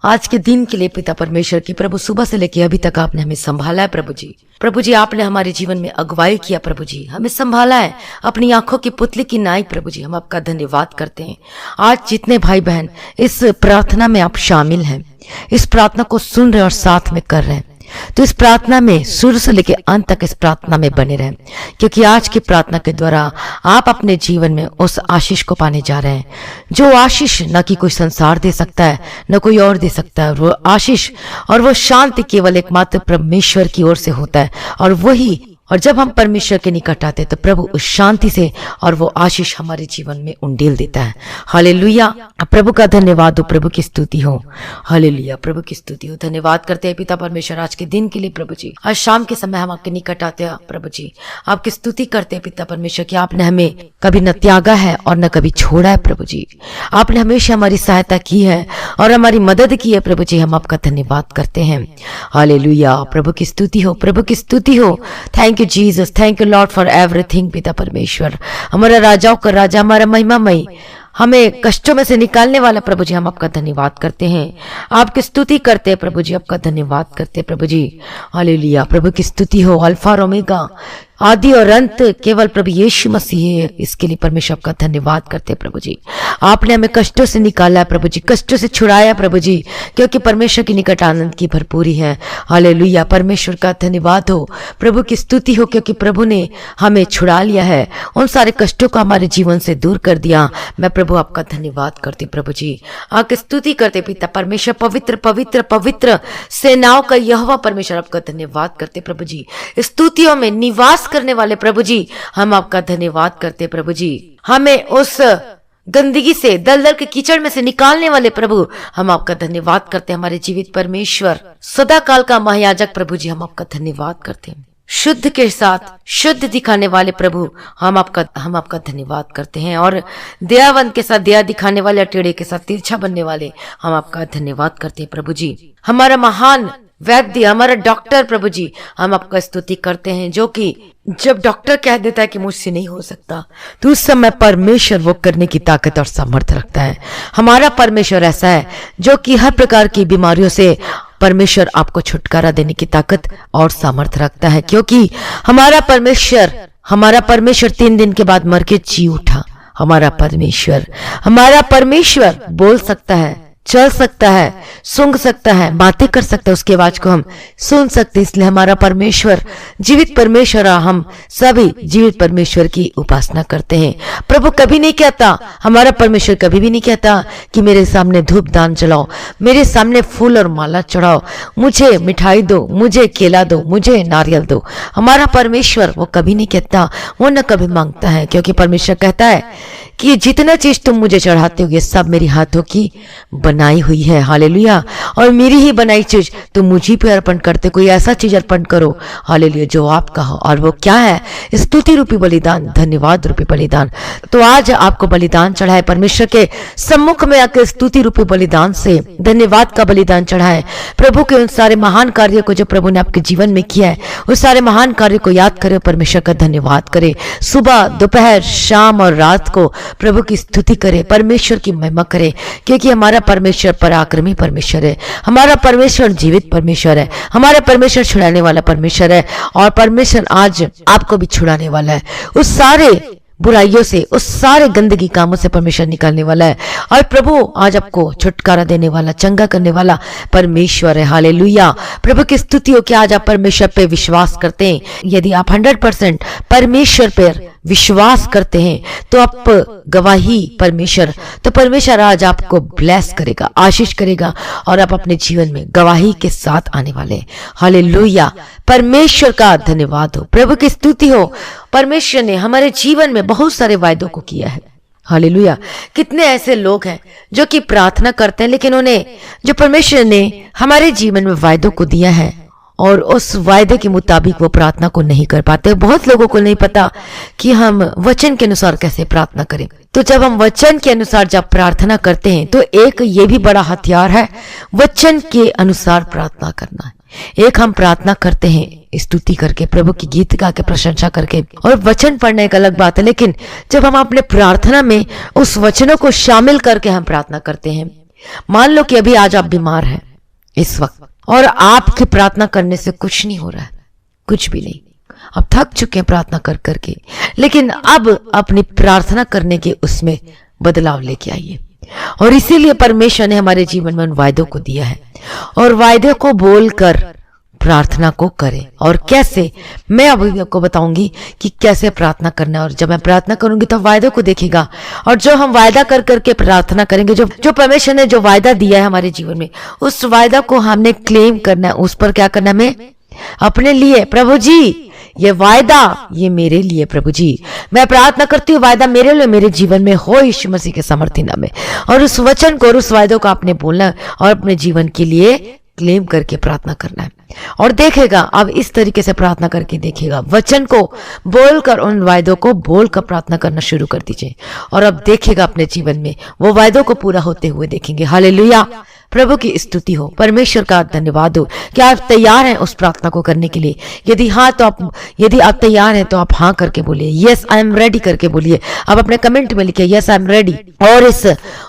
आज के दिन के लिए पिता परमेश्वर की प्रभु सुबह से लेकर अभी तक आपने हमें संभाला है प्रभु जी। प्रभु जी आपने हमारे जीवन में अगुवाई किया प्रभु जी, हमें संभाला है अपनी आंखों की पुतली की नाई प्रभु जी। हम आपका धन्यवाद करते हैं। आज जितने भाई बहन इस प्रार्थना में आप शामिल हैं, इस प्रार्थना को सुन रहे और साथ में कर रहे हैं, तो इस प्रार्थना में शुरू से लेकर अंत तक इस प्रार्थना में बने रहें, क्योंकि आज की प्रार्थना के द्वारा आप अपने जीवन में उस आशीष को पाने जा रहे हैं जो आशीष न कि कोई संसार दे सकता है, न कोई और दे सकता है। वो आशीष और वो शांति केवल एकमात्र परमेश्वर की ओर से होता है, और जब हम परमेश्वर के निकट आते हैं तो प्रभु उस शांति से और वो आशीष हमारे जीवन में उंडेल देता है। हालेलुया, प्रभु का धन्यवाद हो, प्रभु की स्तुति हो। हालेलुया, प्रभु की स्तुति हो। धन्यवाद करते हैं पिता परमेश्वर आज के दिन के लिए प्रभु जी। आज शाम के समय हम आपके निकट आते हैं प्रभु जी, आपकी स्तुति करते हैं पिता परमेश्वर कि आपने हमें कभी न त्यागा है और न कभी छोड़ा है प्रभु जी। आपने हमेशा हमारी सहायता की है और हमारी मदद की है प्रभु जी। हम आपका धन्यवाद करते हैं। हालेलुया, प्रभु की स्तुति हो, प्रभु की स्तुति हो। Thank you Jesus, thank you Lord for everything पिता परमेश्वर। हमारा राजाओं का राजा, हमारा महिमामय, हमें कष्टों में से निकालने वाला प्रभु जी, हम आपका धन्यवाद करते हैं। आपकी स्तुति करते हैं प्रभु जी, आपका धन्यवाद करते हैं प्रभु जी। हालेलुया, प्रभु की स्तुति हो। अल्फा और ओमेगा, आदि और अंत केवल प्रभु यीशु मसीह है। इसके लिए परमेश्वर आपका धन्यवाद करते हैं प्रभु जी। आपने हमें कष्टों से निकाला है प्रभु जी, कष्टों से छुड़ाया प्रभु जी, क्योंकि परमेश्वर की निकट आनंद की भरपूरी है। हालेलुया, परमेश्वर का धन्यवाद हो, प्रभु की स्तुति हो, क्योंकि प्रभु ने हमें छुड़ा लिया है, उन सारे कष्टों को हमारे जीवन से दूर कर दिया। मैं प्रभु आपका धन्यवाद करती प्रभु जी, आपकी स्तुति करते पिता परमेश्वर। पवित्र पवित्र पवित्र सेनाओं का यहोवा परमेश्वर आपका धन्यवाद करते प्रभु जी। स्तुतियों में निवास करने वाले प्रभु जी, हम आपका धन्यवाद करते प्रभु जी। हमें उस गंदगी से, दलदल के कीचड़ में से निकालने वाले प्रभु, हम आपका धन्यवाद करते हैं। हमारे जीवित परमेश्वर, सदा काल का महायाजक प्रभु जी, हम आपका धन्यवाद करते हैं। शुद्ध के साथ शुद्ध दिखाने वाले प्रभु, हम आपका धन्यवाद करते हैं। और दयावंत के साथ दया दिखाने वाले, टेढ़े के साथ तिरछा बनने वाले, हम आपका धन्यवाद करते हैं प्रभु जी। हमारा महान वैद्य, हमारा डॉक्टर प्रभु जी, हम आपका स्तुति करते हैं, जो कि जब डॉक्टर कह देता है कि मुझसे नहीं हो सकता, तो उस समय परमेश्वर वो करने की ताकत और सामर्थ्य रखता है। हमारा परमेश्वर ऐसा है जो कि हर प्रकार की बीमारियों से परमेश्वर आपको छुटकारा देने की ताकत और सामर्थ्य रखता है, क्योंकि हमारा परमेश्वर 3 दिन के बाद मर के जी उठा। हमारा परमेश्वर बोल सकता है, चल सकता है, सूंघ सकता है, बातें कर सकता है, उसकी आवाज को हम सुन सकते हैं। इसलिए हमारा परमेश्वर जीवित परमेश्वर, हम सभी जीवित परमेश्वर की उपासना करते हैं। प्रभु कभी नहीं कहता, हमारा परमेश्वर कभी भी नहीं कहता कि मेरे सामने धूप दान जलाओ, मेरे सामने फूल और माला चढ़ाओ, मुझे मिठाई दो, मुझे केला दो, मुझे नारियल दो। हमारा परमेश्वर वो कभी नहीं कहता, वो न कभी मांगता है, क्योंकि परमेश्वर कहता है कि जितना चीज तुम मुझे चढ़ाते हो ये सब मेरी हाथों की बनाई हुई है। हालेलुया, और मेरी ही बनाई चीज तुम मुझी पे अर्पण करते। कोई ऐसा चीज अर्पण करो हालेलुया जो आपका हो, और वो क्या है? स्तुति रूपी बलिदान, धन्यवाद रूपी बलिदान। तो आज आपको बलिदान चढ़ाए, परमेश्वर के सम्मुख में आकर स्तुति रूपी बलिदान से धन्यवाद का बलिदान चढ़ाए। प्रभु के उन सारे महान कार्यों को जो प्रभु ने आपके जीवन में किया है, उस सारे महान कार्यों को याद करे, परमेश्वर का धन्यवाद करे। सुबह, दोपहर, शाम और रात को प्रभु की स्तुति करे, परमेश्वर की महिमा करे, क्योंकि हमारा परमेश्वर पराक्रमी परमेश्वर है, हमारा परमेश्वर जीवित परमेश्वर है, हमारा परमेश्वर छुड़ाने वाला परमेश्वर है। और परमेश्वर आज आपको भी छुड़ाने वाला है उस सारे बुराइयों से, उस सारे गंदगी कामों से परमेश्वर निकालने वाला है। और प्रभु आज आपको छुटकारा देने वाला, चंगा करने वाला परमेश्वर है। हालेलुया, प्रभु की स्तुति हो कि आज आप परमेश्वर पे विश्वास करते हैं। यदि आप 100% परमेश्वर पर विश्वास करते हैं तो आप गवाही परमेश्वर आज आपको ब्लेस करेगा, आशीष करेगा, और आप अपने जीवन में गवाही के साथ आने वाले हैं। हालेलुया, परमेश्वर का धन्यवाद हो, प्रभु की स्तुति हो। परमेश्वर ने हमारे जीवन में बहुत सारे वायदों को किया है। हालेलुया, कितने ऐसे लोग हैं जो कि प्रार्थना करते हैं, लेकिन उन्हें जो परमेश्वर ने हमारे जीवन में वायदों को दिया है और उस वायदे के मुताबिक वो प्रार्थना को नहीं कर पाते। बहुत लोगों को नहीं पता कि हम वचन के अनुसार कैसे प्रार्थना करें। तो जब हम वचन के अनुसार जब प्रार्थना करते हैं तो एक ये भी बड़ा हथियार है वचन के अनुसार प्रार्थना करना है। एक हम प्रार्थना करते हैं स्तुति करके, प्रभु की गीत गा के, प्रशंसा करके, और वचन पढ़ने एक अलग बात है। लेकिन जब हम अपने प्रार्थना में उस वचनों को शामिल करके हम प्रार्थना करते हैं, मान लो कि अभी आज आप बीमार हैं इस वक्त, और आपके प्रार्थना करने से कुछ नहीं हो रहा है, कुछ भी नहीं, अब थक चुके हैं प्रार्थना कर करके, लेकिन अब अपनी प्रार्थना करने के उसमें बदलाव लेके आइए। और इसीलिए परमेश्वर ने हमारे जीवन में उन वायदों को दिया है, और वायदे को बोलकर प्रार्थना को करें। और कैसे, मैं अभी आपको बताऊंगी कि कैसे प्रार्थना करना है। और जब मैं प्रार्थना करूंगी तो वायदे को देखेगा, और जो हम वायदा कर करके प्रार्थना करेंगे, जो परमेश्वर ने जो वायदा दिया है हमारे जीवन में, उस वायदा को हमने क्लेम करना है, उस पर क्या करना है हमें अपने लिए। प्रभु जी ये वायदा ये मेरे लिए, प्रभु जी मैं प्रार्थना करती हूँ वायदा मेरे लिए मेरे जीवन में हो यीशु मसीह के समर्थी नाम में। और उस वचन को और उस वायदों को आपने बोलना है और अपने जीवन के लिए क्लेम करके प्रार्थना करना है। और देखेगा, अब इस तरीके से प्रार्थना करके देखेगा, वचन को बोलकर, उन वायदों को बोलकर प्रार्थना करना शुरू कर दीजिए, और अब देखेगा अपने जीवन में वो वायदों को पूरा होते हुए देखेंगे। हालेलुया, प्रभु की स्तुति हो, परमेश्वर का धन्यवाद हो। क्या आप तैयार हैं उस प्रार्थना को करने के लिए? यदि हाँ तो यदि आप तैयार हैं तो आप हाँ करके बोलिए, यस आई एम रेडी करके बोलिए। आप अपने कमेंट में लिखिए यस आई एम रेडी। और इस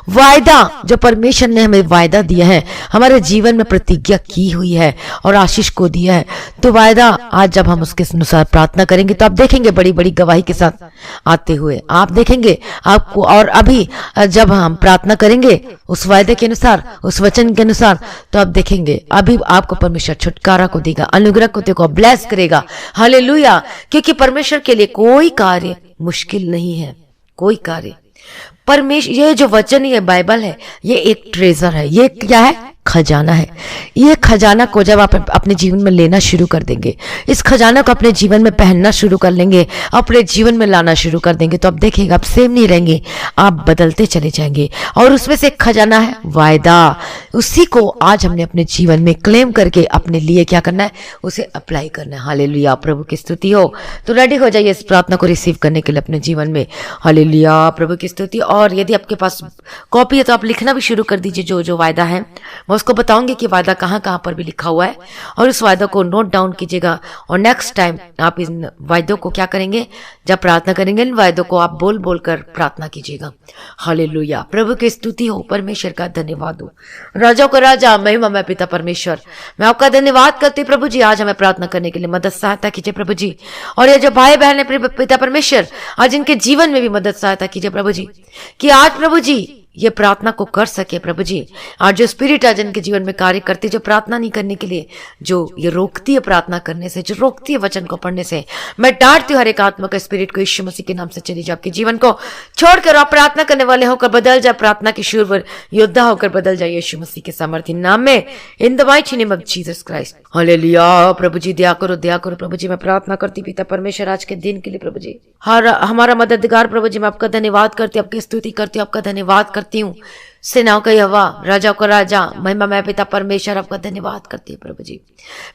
वायदा जो परमेश्वर ने हमें वायदा दिया है, हमारे जीवन में प्रतिज्ञा की हुई है और आशीष को दिया है, तो वायदा आज जब हम उसके अनुसार प्रार्थना करेंगे तो आप देखेंगे बड़ी बड़ी गवाही के साथ आते हुए आप देखेंगे आपको। और अभी जब हम प्रार्थना करेंगे उस वायदे के अनुसार, उस वचन के अनुसार, तो आप देखेंगे अभी आपको परमेश्वर छुटकारा को देगा, अनुग्रह को देगा, ब्लेस करेगा। हालेलुया, क्योंकि परमेश्वर के लिए कोई कार्य मुश्किल नहीं है, कोई कार्य। परमेश्वर, ये जो वचन, ये बाइबल है, ये एक ट्रेजर है, ये क्या है? खजाना है। ये खजाना को जब आप अपने जीवन में लेना शुरू कर देंगे, इस खजाना को अपने जीवन में पहनना शुरू कर लेंगे, अपने जीवन में लाना शुरू कर देंगे, तो आप देखेंगे आप सेम नहीं रहेंगे, आप बदलते चले जाएंगे। और उसमें से एक खजाना है वायदा, उसी को आज हमने अपने जीवन में क्लेम करके अपने लिए क्या करना है? उसे अप्लाई करना है। हालेलुया, प्रभु की स्तुति हो। तो रेडी हो जाइए इस प्रार्थना को रिसीव करने के लिए अपने जीवन में। हालेलुया, प्रभु की स्तुति। और यदि आपके पास कॉपी है तो आप लिखना भी शुरू कर दीजिए जो जो वायदा है। मैं उसको बताऊंगी कि वायदा कहाँ कहाँ पर भी लिखा हुआ है, और उस वायदा को नोट डाउन कीजिएगा। और नेक्स्ट टाइम आप इन वायदों को क्या करेंगे? जब प्रार्थना करेंगे इन वायदों को आप बोल बोल कर प्रार्थना कीजिएगा। हालेलुया, प्रभु की स्तुति हो, परमेश्वर का धन्यवाद हो। राजा को राजा, महिमा में पिता परमेश्वर, मैं आपका धन्यवाद करती हूँ प्रभु जी। आज हमें प्रार्थना करने के लिए मदद सहायता कीजिए प्रभु जी। और ये जो भाई बहन है पिता परमेश्वर, आज इनके जीवन में भी मदद सहायता कीजिए प्रभु जी, कि आज प्रभु जी ये प्रार्थना को कर सके प्रभु जी। आज जो स्पिरिट आज इनके जीवन में कार्य करती है, जो प्रार्थना नहीं करने के लिए, जो ये रोकती है प्रार्थना करने से, जो रोकती है वचन को पढ़ने से, मैं डांटती हूँ हर एक आत्मा का स्पिरिट को यीशु मसीह के नाम से चली जाए। आपके जीवन को छोड़कर आप प्रार्थना करने वाले होकर बदल जाए, प्रार्थना के शूरवीर योद्धा होकर बदल जाए यीशु मसीह के सामर्थ्य नाम में, in the mighty name of Jesus Christ. Hallelujah, प्रभु जी दया करो प्रभु जी। मैं प्रार्थना करती पिता परमेश्वर आज के दिन के लिए प्रभु जी, हमारा मददगार प्रभु जी, मैं आपका धन्यवाद करती हूँ, आपकी स्तुति करती हूँ, आपका धन्यवाद करती हूँ। सेनाओं का यहोवा, राजा का राजा, महिमा मैं पिता परमेश्वर आपका धन्यवाद करती है प्रभु जी।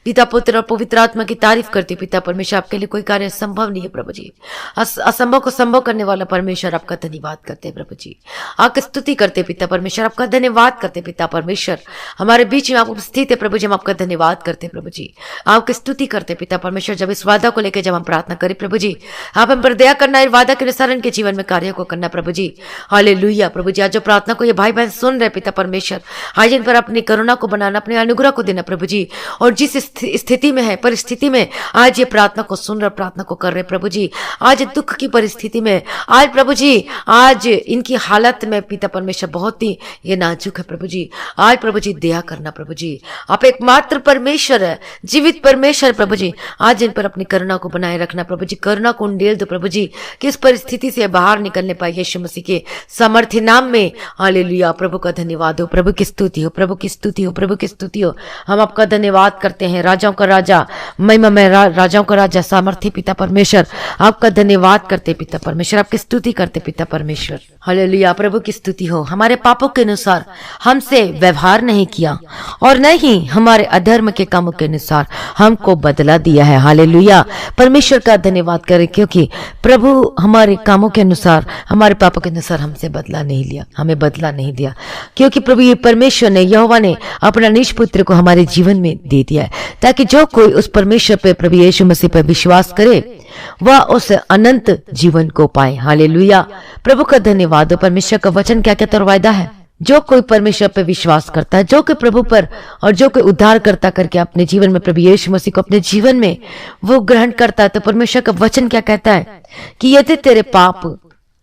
पिता पुत्र और पवित्र आत्मा की तारीफ करती है पिता परमेश्वर। आपके लिए कोई कार्य संभव नहीं है प्रभु जी। असंभव को संभव करने वाला परमेश्वर आपका धन्यवाद करते हैं प्रभु जी। आपकी स्तुति करते पिता परमेश्वर, आपका धन्यवाद करते पिता परमेश्वर। हमारे बीच में आप उपस्थित है प्रभु जी, हम आपका धन्यवाद करते प्रभु जी, आपकी स्तुति करते पिता परमेश्वर। जब इस वादा को लेकर जब हम प्रार्थना करें प्रभु जी, आप हम पर दया करना, इस वादा के अनुसार इनके जीवन में कार्य को करना प्रभु जी। हालेलुया, प्रभु जी आज जो प्रार्थना को ये भाई बहन सुन रहे पिता परमेश्वर, आज इन पर अपनी करुणा को बनाना, अपने अनुग्रह को देना प्रभु जी। और जिस स्थिति में है, परिस्थिति में आज ये प्रार्थना को सुन रहे, प्रार्थना को कर रहे प्रभु जी, आज दुख की परिस्थिति में, आज प्रभु जी, आज इनकी हालत में पिता परमेश्वर बहुत ही ये नाजुक है प्रभु जी। आज प्रभु जी दया करना प्रभु जी, आप एकमात्र परमेश्वर है, जीवित परमेश्वर प्रभु जी। आज इन पर अपनी करुणा को बनाए रखना प्रभु जी, करुणा को उंडेल दो प्रभु जी, कि इस परिस्थिति से बाहर निकलने पाए यीशु मसीह के सामर्थ्य नाम में। हालेलुया, प्रभु का धन्यवाद हो, प्रभु की स्तुति हो, प्रभु की स्तुति हो, प्रभु की स्तुति हो। हम आपका धन्यवाद करते हैं, राजाओं का राजा, महिमा में राजाओं का राजा, सामर्थ्य पिता परमेश्वर, आपका धन्यवाद करते पिता परमेश्वर, आपकी स्तुति करते पिता परमेश्वर। हालेलुया, प्रभु की स्तुति हो। हमारे पापों के अनुसार हमसे व्यवहार नहीं किया और न ही हमारे अधर्म के कामों के अनुसार हमको बदला दिया है। हालेलुया, परमेश्वर का धन्यवाद करें, क्योंकि प्रभु हमारे कामों के अनुसार, हमारे पापों के अनुसार हमसे बदला नहीं लिया, हमें बदला नहीं दिया, क्योंकि प्रभु ये परमेश्वर ने, यहोवा ने अपना निज पुत्र को हमारे जीवन में दे दिया है, ताकि जो कोई उस परमेश्वर पे, प्रभु यीशु मसीह पर विश्वास करे, वह उस अनंत जीवन को पाए। हालेलुया, प्रभु का धन्यवाद हो। परमेश्वर का वचन क्या कहता है और वायदा है? जो कोई परमेश्वर पे विश्वास करता है, जो कोई प्रभु पर और जो कोई उद्धार करता करके अपने जीवन में प्रभु यीशु मसीह को अपने जीवन में वो ग्रहण करता है, तो परमेश्वर का वचन क्या कहता है कि यदि तेरे पाप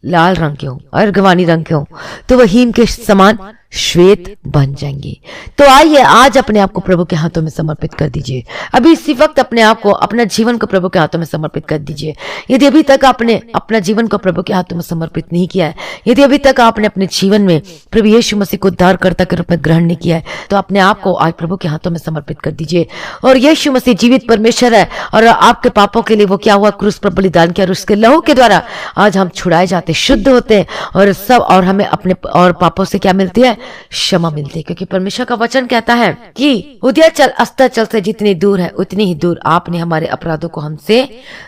लाल रंग के हो, अर्गवानी रंग के हो, तो वह हीम के समान श्वेत बन जाएंगे। तो आइए आज अपने आप को प्रभु के हाथों में समर्पित कर दीजिए। अभी इसी वक्त अपने आप को, अपना जीवन को प्रभु के हाथों में समर्पित कर दीजिए। यदि अभी तक आपने अपना जीवन को प्रभु के हाथों में समर्पित नहीं किया है, यदि अभी तक आपने अपने जीवन में प्रभु यीशु मसीह को उद्धारकर्ता के रूप में ग्रहण नहीं किया है, तो अपने आप को आज प्रभु के हाथों में समर्पित कर दीजिए। और यीशु मसीह जीवित परमेश्वर है और आपके पापों के लिए वो क्या हुआ, क्रूस पर बलिदान किया और उसके लहू के द्वारा आज हम छुड़ाए जाते, शुद्ध होते हैं और हमें अपने और पापों से क्या मिलती है, क्षमा मिलती है। क्योंकि परमेश्वर का वचन कहता है कि उदयाचल अस्ताचल से जितनी दूर है उतनी ही दूर आपने हमारे अपराधों को हमसे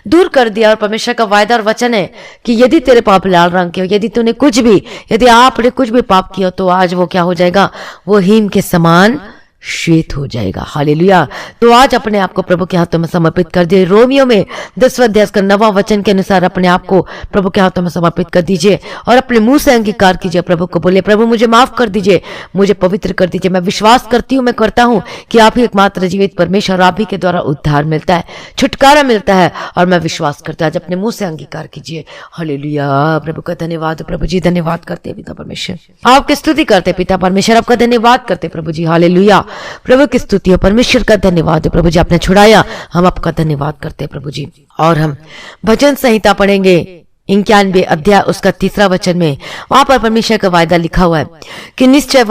दूर कर दिया। और परमेश्वर का वायदा और वचन है कि यदि तेरे पाप लाल रंग के हो, यदि आपने कुछ भी पाप किया, तो आज वो क्या हो जाएगा, वो हीम के समान श्वेत हो जाएगा। हालेलुया। तो आज अपने आप को प्रभु के हाथों में समर्पित कर दिए। रोमियो में 10वां अध्याय का 9वां वचन के अनुसार अपने आप को प्रभु के हाथों में समर्पित कर दीजिए और अपने मुंह से अंगीकार कीजिए। प्रभु को बोलिए, प्रभु मुझे माफ कर दीजिए, मुझे पवित्र कर दीजिए। मैं विश्वास करती हूँ, मैं करता हूँ कि आप ही एकमात्र जीवित परमेश्वर, आप ही के द्वारा उद्धार मिलता है, छुटकारा मिलता है, और मैं विश्वास करता हूँ। आज अपने मुंह से अंगीकार कीजिए। हालेलुया। प्रभु का धन्यवाद। प्रभु जी धन्यवाद करते पिता परमेश्वर, आपकी स्तुति करते पिता परमेश्वर, आपका धन्यवाद करते प्रभु जी। हालेलुया। प्रभु की स्तुति हो, परमेश्वर का धन्यवाद है प्रभु जी, आपने छुड़ाया, हम आपका धन्यवाद करते हैं प्रभु जी। और हम भजन संहिता पढ़ेंगे 91 अध्याय उसका 3रा वचन में। वहां पर परमेश्वर का वायदा लिखा हुआ है कि निश्चय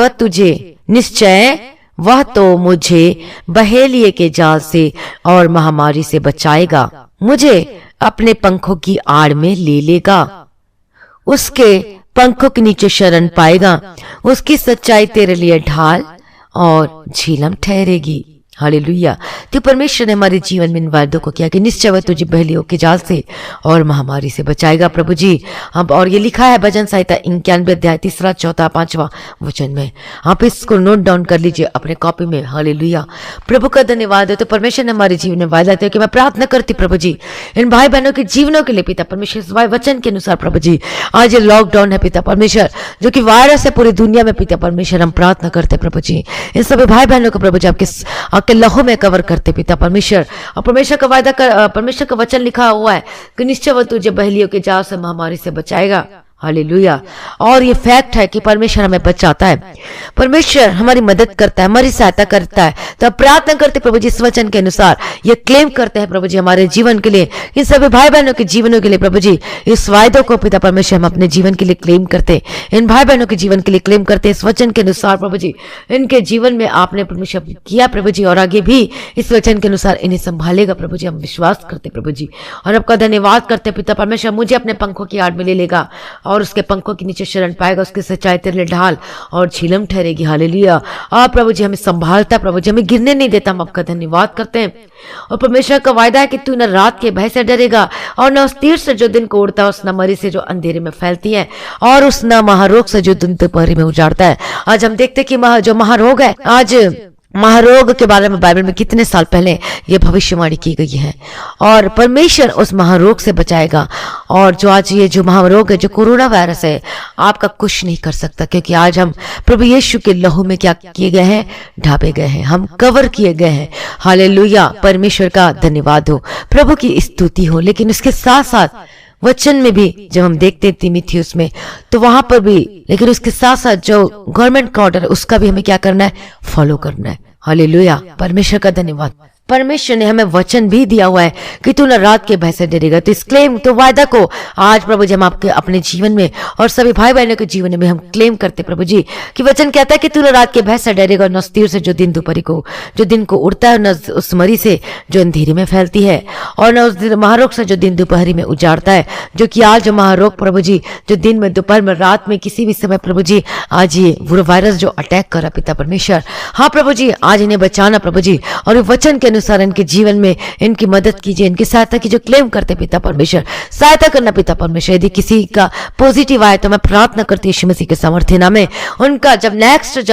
वह तो मुझे बहेलिए के जाल से और महामारी से बचाएगा, मुझे अपने पंखों की आड़ में ले लेगा, उसके पंखों के नीचे शरण पाएगा, उसकी सच्चाई तेरे लिए ढाल और झीलम ठहरेगी। हालेलुया। तो परमेश्वर ने हमारे जीवन में इन वायदों को किया कि निश्चय वह तुझे बहेलियों के जाल से और महामारी से बचाएगा प्रभु जी। हम और ये लिखा है भजन संहिता 91 अध्याय 3, 4, 5वां वचन में। आप इसको नोट डाउन कर लीजिए अपने कॉपी में। हालेलुया। प्रभु का धन्यवाद है। तो परमेश्वर ने हमारे जीवन में वायदा किया कि मैं प्रार्थना करती प्रभु जी इन भाई बहनों के जीवनों के लिए पिता परमेश्वर, वचन के अनुसार प्रभु जी आज ये लॉकडाउन है पिता परमेश्वर, जो कि वायरस है पूरी दुनिया में पिता परमेश्वर, हम प्रार्थना करते प्रभु जी इन सभी भाई बहनों को प्रभु जी आपके लहू में कवर करते पिता परमेश्वर। और परमेश्वर का वायदा कर, परमेश्वर का वचन लिखा हुआ है कि निश्चय वह तुझे बहेलियों के जाल से महामारी से बचाएगा। हालेलुया। और ये फैक्ट है कि परमेश्वर हमें बचाता है, परमेश्वर हमारी मदद करता है, हमारी सहायता करता है। तो प्रार्थना करते प्रभु जी इस वचन के अनुसार ये क्लेम करते हैं प्रभु जी हमारे जीवन के लिए, इन सभी भाई बहनों के जीवनों के लिए प्रभु जी इस वायदों को पिता परमेश्वर हम अपने जीवन के लिए क्लेम करते, इन भाई बहनों के जीवन के लिए क्लेम करते इस वचन के अनुसार प्रभु जी। इनके जीवन में आपने परमेश्वर किया प्रभु जी, और आगे भी इस वचन के अनुसार इन्हें संभालेगा प्रभु जी, हम विश्वास करते प्रभु जी। और आपका धन्यवाद करते पिता परमेश्वर, मुझे अपने पंखों की आड़ में ले लेगा और उसके पंखों के नीचे शरण पाएगा, उसकी सच्चाई तेरे लिए ढाल और झीलम ठहरेगी। हालेलुया। और प्रभु जी हमें संभालता प्रभु जी, हमें गिरने नहीं देता, हम आपका धन्यवाद करते हैं। और परमेश्वर का वायदा है कि तू न रात के भय से डरेगा और न उस तीर से जो दिन को उड़ता है, उस न मरी से जो अंधेरे में फैलती है, और उस न महारोग से जो दिन दोपहर में उजाड़ता है। आज हम देखते कि जो महारोग है, आज महारोग के बारे में बाइबल में कितने साल पहले ये भविष्यवाणी की गई है, और परमेश्वर उस महारोग से बचाएगा। और जो आज ये जो महारोग है, जो कोरोना वायरस है, आपका कुछ नहीं कर सकता, क्योंकि आज हम प्रभु यीशु के लहू में क्या किए गए हैं, ढापे गए हैं, हम कवर किए गए हैं। हालेलुया। परमेश्वर का धन्यवाद हो, प्रभु की स्तुति हो। लेकिन इसके साथ साथ वचन में भी जब हम देखते तीमुथियुस में, तो वहां पर भी, लेकिन उसके साथ साथ जो गवर्नमेंट का ऑर्डर है उसका भी हमें क्या करना है, फॉलो करना है। हालेलुया। परमेश्वर का धन्यवाद। परमेश्वर ने हमें वचन भी दिया हुआ है कि तू न रात के भय से डरेगा। तो इस क्लेम, तो वायदा को आज प्रभु जी हम आपके अपने जीवन में और सभी भाई बहनों के जीवन में हम क्लेम करते प्रभु जी, कि वचन कहता है कि तू न रात के भय से डरेगा, न उस तीर से जो दिन दोपहरी को जो दिन को उड़ता है, न उस मरी से जो अंधेरी में फैलती है, और न उस महारोग से जो दिन दोपहरी में उजाड़ता है। जो कि आज जो महारोग प्रभु जी जो दिन में, दोपहर में, रात में, किसी भी समय प्रभु जी आज ये बुरा वायरस जो अटैक कर रहा पिता परमेश्वर, हाँ प्रभु जी आज इन्हें बचाना प्रभु जी। और वचन के अनुसार इनके जीवन में इनकी मदद कीजिए, इनकी सहायता कीजिए। क्लेम करते पिता परमेश्वर, सहायता करना पिता परमेश्वर। यदि किसी का पॉजिटिव आए तो मैं प्रार्थना करती हूँ यीशु मसीह के सामर्थ्य नाम में, उनका जब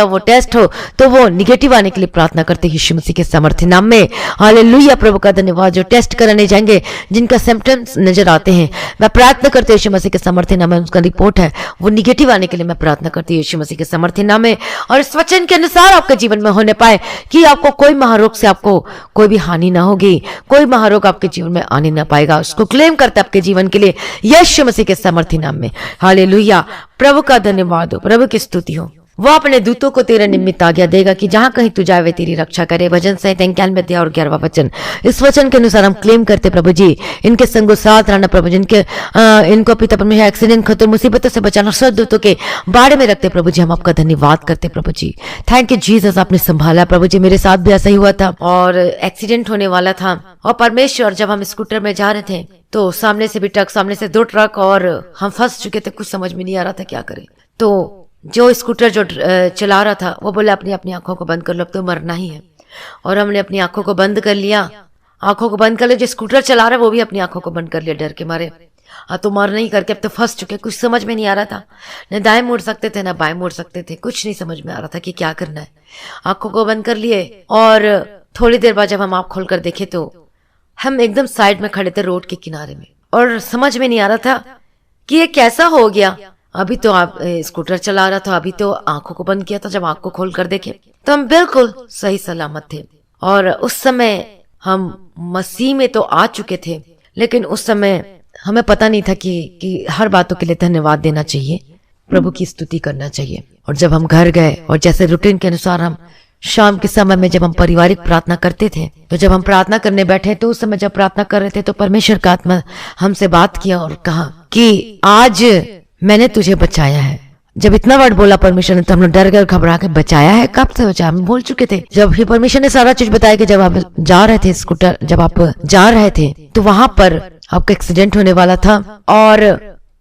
वो टेस्ट हो तो वो निगेटिव आने के लिए प्रार्थना करते हैं यीशु मसीह के सामर्थ्य नाम में। हालेलुया, प्रभु का धन्यवाद। जो टेस्ट कराने जाएंगे, जिनका सिम्टम्स नजर आते हैं, मैं प्रार्थना करती हूँ यीशु मसीह के सामर्थ्य नाम में, उनका रिपोर्ट है वो निगेटिव आने के लिए मैं प्रार्थना करती हूँ यीशु मसीह के सामर्थ्य नाम में। और इस वचन के अनुसार आपके जीवन में होने पाए कि आपको कोई महारोग से आपको कोई भी हानि ना होगी, कोई महारोग आपके जीवन में आने ना पाएगा। उसको क्लेम करते आपके जीवन के लिए यीशु मसीह के सामर्थ्य नाम में। हालेलुया, प्रभु का धन्यवाद हो, प्रभु की स्तुति हो। वो अपने दूतों को तेरे निमित्त आज्ञा देगा कि जहां कहीं तू जाए वे तेरी रक्षा करे। भजन संहिता 91 और 11वां वचन। इस वचन के अनुसार हम क्लेम करते प्रभु जी, इनके संगो साथ रहना प्रभु जी, इनको पिता परमेश्वर एक्सीडेंट खतरे मुसीबतों से बचाना स्वर्गदूतों के बाड़े में रखते प्रभु जी। हम आपका धन्यवाद करते प्रभु जी। थैंक यू जीसस, आपने संभाला प्रभु जी। मेरे साथ भी ऐसा ही हुआ था और एक्सीडेंट होने वाला था, और परमेश्वर जब हम स्कूटर में जा रहे थे तो सामने से भी ट्रक, सामने से 2 ट्रक, और हम फंस चुके थे। कुछ समझ में नहीं आ रहा था क्या करें। तो जो स्कूटर जो चला रहा था वो बोले अपनी अपनी आंखों को बंद कर लो, अब तो मरना ही है। और हमने अपनी आंखों को बंद कर लिया, आंखों को बंद कर लिया। जो स्कूटर चला रहा है वो भी अपनी आंखों को बंद कर लिया डर के मारे। तो मरना ही करके अब तो फंस चुके। कुछ समझ में नहीं आ रहा था, न दाएं मुड़ सकते थे न बाएं मुड़ सकते थे, कुछ नहीं समझ में आ रहा था कि क्या करना है। आंखों को बंद कर लिए और थोड़ी देर बाद जब हम आंख खोल कर देखे तो हम एकदम साइड में खड़े थे रोड के किनारे में, और समझ में नहीं आ रहा था कि ये कैसा हो गया। अभी तो आप स्कूटर चला रहा था, अभी तो आंखों को बंद किया था, जब आंख को खोल कर देखे तो हम बिल्कुल सही सलामत थे। और उस समय हम मसीह में तो आ चुके थे, लेकिन उस समय हमें पता नहीं था कि हर बातों के लिए धन्यवाद देना चाहिए, प्रभु की स्तुति करना चाहिए। और जब हम घर गए और जैसे रूटीन के अनुसार हम शाम के समय में जब हम पारिवारिक प्रार्थना करते थे, तो जब हम प्रार्थना करने बैठे तो उस समय जब प्रार्थना कर रहे थे तो परमेश्वर का आत्मा हमसे बात किया और कहा कि आज मैंने तुझे बचाया है। जब इतना वर्ड बोला परमेश्वर ने तो हम लोग डर गए, घबरा के, बचाया है? कब से बचाया? हम भूल चुके थे। जब ही परमेश्वर ने सारा चीज बताया कि जब आप जा रहे थे स्कूटर, जब आप जा रहे थे तो वहां पर आपका एक्सीडेंट होने वाला था, और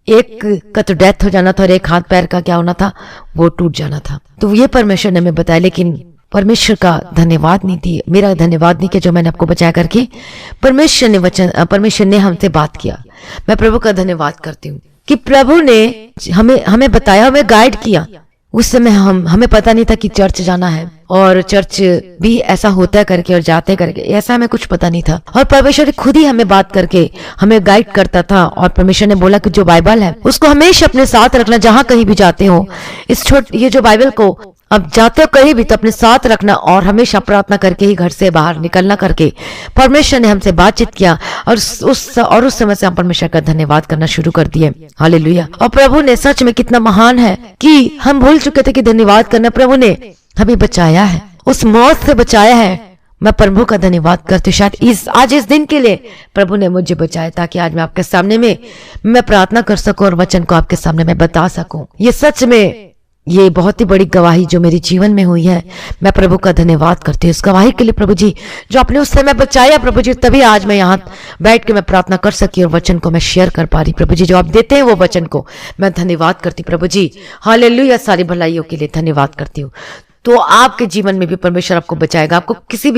एक का तो डेथ हो जाना था और एक हाथ पैर का क्या होना था, वो टूट जाना था। तो ये परमेश्वर ने हमें बताया, लेकिन परमेश्वर का धन्यवाद नहीं थी, मेरा धन्यवाद नहीं कि जो मैंने आपको बचाया करके परमेश्वर ने हमसे बात किया। मैं प्रभु का धन्यवाद करती हूँ कि प्रभु ने हमें बताया, हमें गाइड किया। उस समय हमें पता नहीं था कि चर्च जाना है और चर्च भी ऐसा होता है करके और जाते करके, ऐसा हमें कुछ पता नहीं था। और परमेश्वर खुद ही हमें बात करके हमें गाइड करता था। और परमेश्वर ने बोला कि जो बाइबल है उसको हमेशा अपने साथ रखना, जहां कहीं भी जाते हो। ये जो बाइबल को अब जाते हो कहीं भी तो अपने साथ रखना, और हमेशा प्रार्थना करके ही घर से बाहर निकलना करके परमेश्वर ने हमसे बातचीत किया। और उस समय से हम परमेश्वर का धन्यवाद करना शुरू कर दिए। हालेलुया। और प्रभु ने सच में कितना महान है कि हम भूल चुके थे कि धन्यवाद करना। प्रभु ने हमें बचाया है, उस मौत से बचाया है। मैं प्रभु का धन्यवाद करती हूँ। शायद आज इस दिन के लिए प्रभु ने मुझे बचाया, ताकि आज मैं आपके सामने में मैं प्रार्थना कर सकूं और वचन को आपके सामने मैं बता सकूं। ये सच में ये बहुत ही बड़ी गवाही जो मेरे जीवन में हुई है। मैं प्रभु का धन्यवाद करती हूँ इस गवाही के लिए प्रभु जी, जो आपने उस समय बचाया प्रभु जी, तभी आज मैं यहाँ बैठ के मैं प्रार्थना कर सकी और वचन को मैं शेयर कर पा रही। प्रभु जी जो आप देते हैं वो वचन को मैं धन्यवाद करती प्रभु जी। हालेलुया, सारी भलाइयों के लिए धन्यवाद करती हूँ। तो आपके जीवन में भी परमेश्वर आपको बचाएगा, आपको किसी